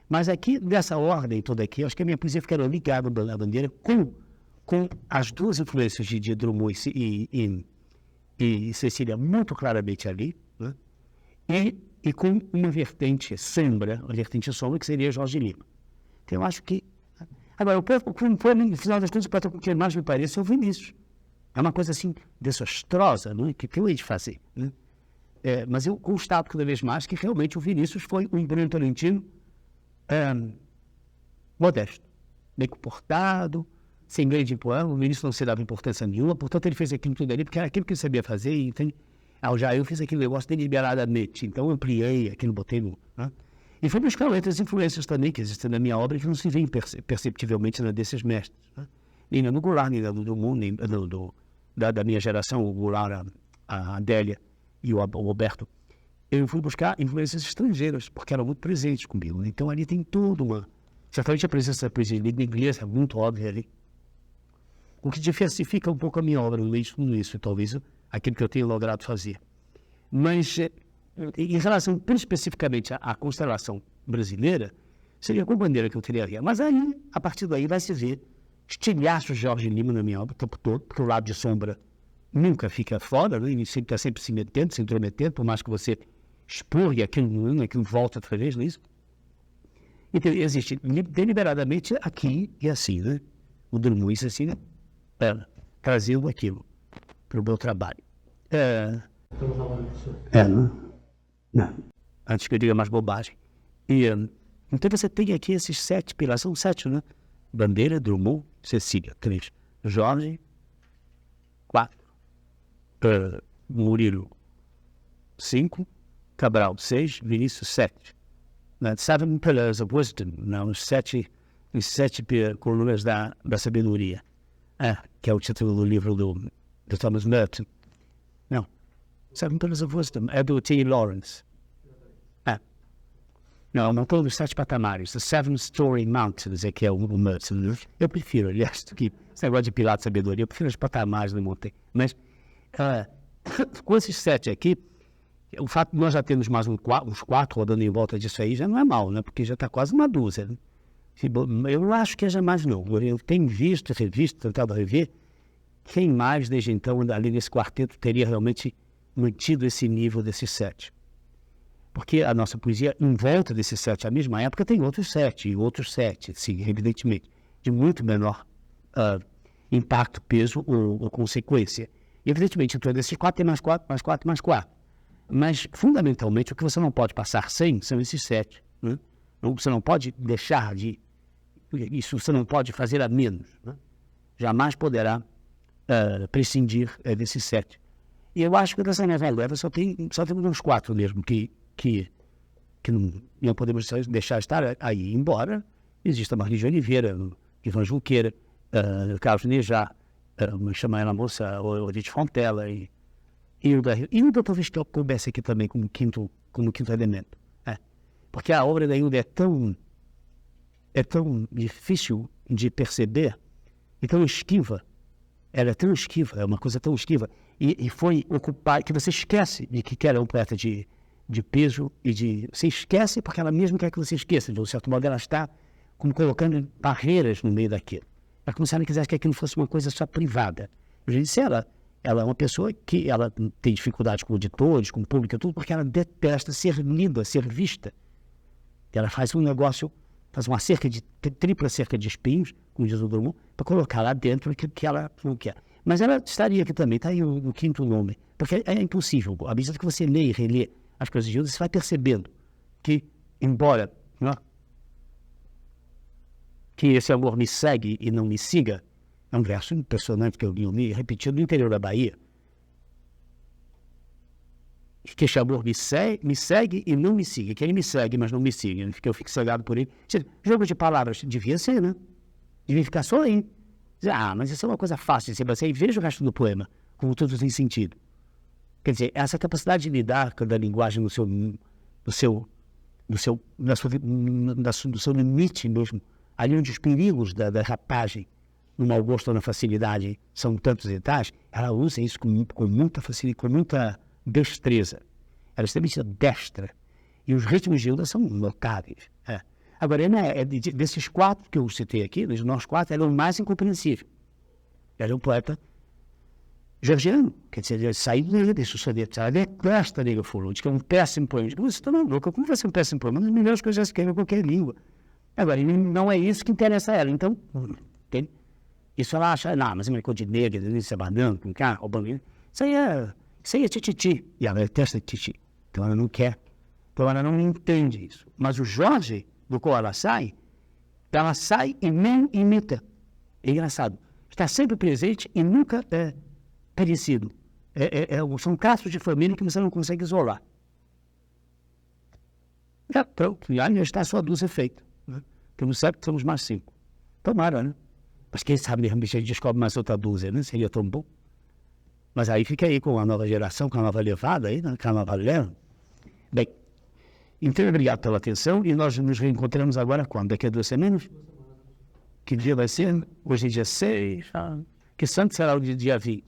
Mas aqui, nessa ordem toda aqui, eu acho que a minha poesia ficaria ligada à bandeira com as duas influências de Drummond e Cecília muito claramente ali, né? E com uma vertente sombra, que seria Jorge Lima. Então eu acho que... Agora, o poema, no final das contas, o que mais me parece é o Vinícius. É uma coisa assim, desastrosa, não é? Que eu hei de fazer, né? Mas eu constato cada vez mais que realmente o Vinícius foi um Bruno Tolentino modesto, bem comportado, sem grande poema. O Vinícius não se dava importância nenhuma, portanto ele fez aquilo tudo ali, porque era aquilo que ele sabia fazer, e entende? Já eu fiz aquele negócio deliberadamente, então eu ampliei aquilo, botei no... Né? E foi buscar outras influências também que existem na minha obra, que não se veem perceptivelmente na desses mestres, né? Nem no Goulart, nem do mundo, nem da minha geração, o Goulart, a Adélia e o Alberto. Eu fui buscar influências estrangeiras, porque eram muito presentes comigo. Então ali tem toda uma... Certamente a presença da poesia inglesa é muito óbvia ali. O que diversifica um pouco a minha obra, no meio de tudo isso, talvez aquilo que eu tenho logrado fazer. Mas, em relação especificamente à constelação brasileira, seria com bandeira que eu teria. Mas aí, a partir daí, vai se ver estilhaços de Jorge Lima na minha obra o tempo todo, porque o lado de sombra nunca fica fora, né? Ele está sempre se metendo, se intrometendo, por mais que você expor e aquilo volta outra vez, não é isso? Então, existe deliberadamente aqui e assim, né? O Drummond, assim, trazendo aquilo para o meu trabalho. Estamos falando disso. Não. Antes que eu diga mais bobagem. Então você tem aqui esses 7 pilares, são 7, né? Bandeira, Drummond, Cecília, 3. Jorge, 4. Murilo, 5. Cabral, 6. Vinícius, 7. 7 Pillars of Wisdom, os 7 colunas da sabedoria, que é o título do livro do Thomas Merton. Não, 7 Pillars of Wisdom é do T. Lawrence. Não todos os 7 patamares, The Seven Story Mountains é que é o Merton. Eu prefiro, aliás, que esse negócio de pilar de sabedoria, eu prefiro os patamares da montanha. Mas com esses 7 aqui, o fato de nós já termos mais uns 4 rodando em volta disso aí já não é mal, né? Porque já está quase uma dúzia, né? Eu não acho que haja mais não. Eu tenho visto, revisto, tentado rever, quem mais desde então, ali nesse quarteto, teria realmente mantido esse nível desses 7. Porque a nossa poesia, em volta desses 7, à mesma época, tem outros 7, e outros 7, sim, evidentemente, de muito menor impacto, peso ou consequência. E, evidentemente, então, desses 4 tem mais 4, mais 4, mais 4. Mas, fundamentalmente, o que você não pode passar sem são esses 7. Né? Você não pode deixar de... Isso você não pode fazer a menos. Né? Jamais poderá prescindir desses 7. E eu acho que dessa minha leva só tem uns 4 mesmo que não podemos deixar estar aí. Embora exista Marli de Oliveira, Ivan Junqueira, Carlos Nejar, chama ela a moça, Odete Fontela e Hilda talvez que eu coubesse aqui também como quinto elemento. Porque a obra da Hilda é tão difícil de perceber e tão esquiva. Ela é tão esquiva, é uma coisa tão esquiva. E foi ocupar, que você esquece de que ela é um poeta de peso e de... Você esquece porque ela mesmo quer que você esqueça. De um certo modo, ela está como colocando barreiras no meio daquilo. É como se ela quisesse que aquilo fosse uma coisa só privada. Eu já disse, ela é uma pessoa que ela tem dificuldades com auditores, com o público e tudo, porque ela detesta ser lida, ser vista. Ela faz um negócio faz uma tripla cerca de espinhos, como diz o Drummond, para colocar lá dentro aquilo que ela não quer. Mas ela estaria aqui também, está aí o quinto nome, porque é impossível. À medida que você lê e relê as coisas de Judas, você vai percebendo que, embora que esse amor me segue e não me siga, é um verso impressionante que eu li repetido no interior da Bahia, que esse amor me segue e não me siga, que ele me segue, mas não me siga, que eu fique cegado por ele. Jogo de palavras devia ser, né? Devia ficar só aí. Mas isso é uma coisa fácil de ser. Você veja o resto do poema, como tudo tem sentido. Quer dizer, essa capacidade de lidar com a linguagem no seu limite mesmo, ali onde os perigos da rapagem, no mau gosto ou na facilidade, são tantos e tais, ela usa isso com muita facilidade, com muita destreza. Ela é extremamente destra. E os ritmos de Hilda são notáveis. Agora, desses quatro que eu citei aqui, nós quatro, ela é o mais incompreensível. Ela é um poeta georgiano. Quer dizer, ele saiu desse soneto. Ela detesta Nega Fulud, que é um péssimo poema. Você está maluca? Como vai ser um péssimo poema? Uma das melhores coisas que eu já escrevi em qualquer língua. Agora, não é isso que interessa a ela. Então, entende? Isso ela acha, mas é uma coisa de negra, se abanando, com cara, roubando. Isso aí é tititi. E ela detesta tititi. Então ela não quer. Então ela não entende isso. Mas o Jorge, do qual ela sai e nem imita. É engraçado. Está sempre presente e nunca é parecido. São casos de família que você não consegue isolar. Pronto. E aí já está só 12 efeitos. Né? Que não sabe que somos mais 5. Tomara, né? Mas quem sabe, de repente, a gente descobre mais outra dúzia, né? Seria tão bom. Mas aí fica aí com a nova geração, com a nova levada aí, né? Com a nova leva. Bem, então obrigado pela atenção e nós nos reencontramos agora quando? Daqui a 2 semanas? Que dia vai ser? Hoje é dia 6. Que santo será o dia 20?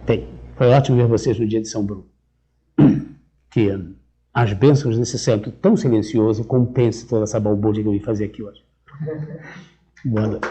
Bem, foi ótimo ver vocês no dia de São Bruno. Que as bênçãos desse santo tão silencioso compense toda essa balbúrdia que eu vim fazer aqui hoje. Boa noite.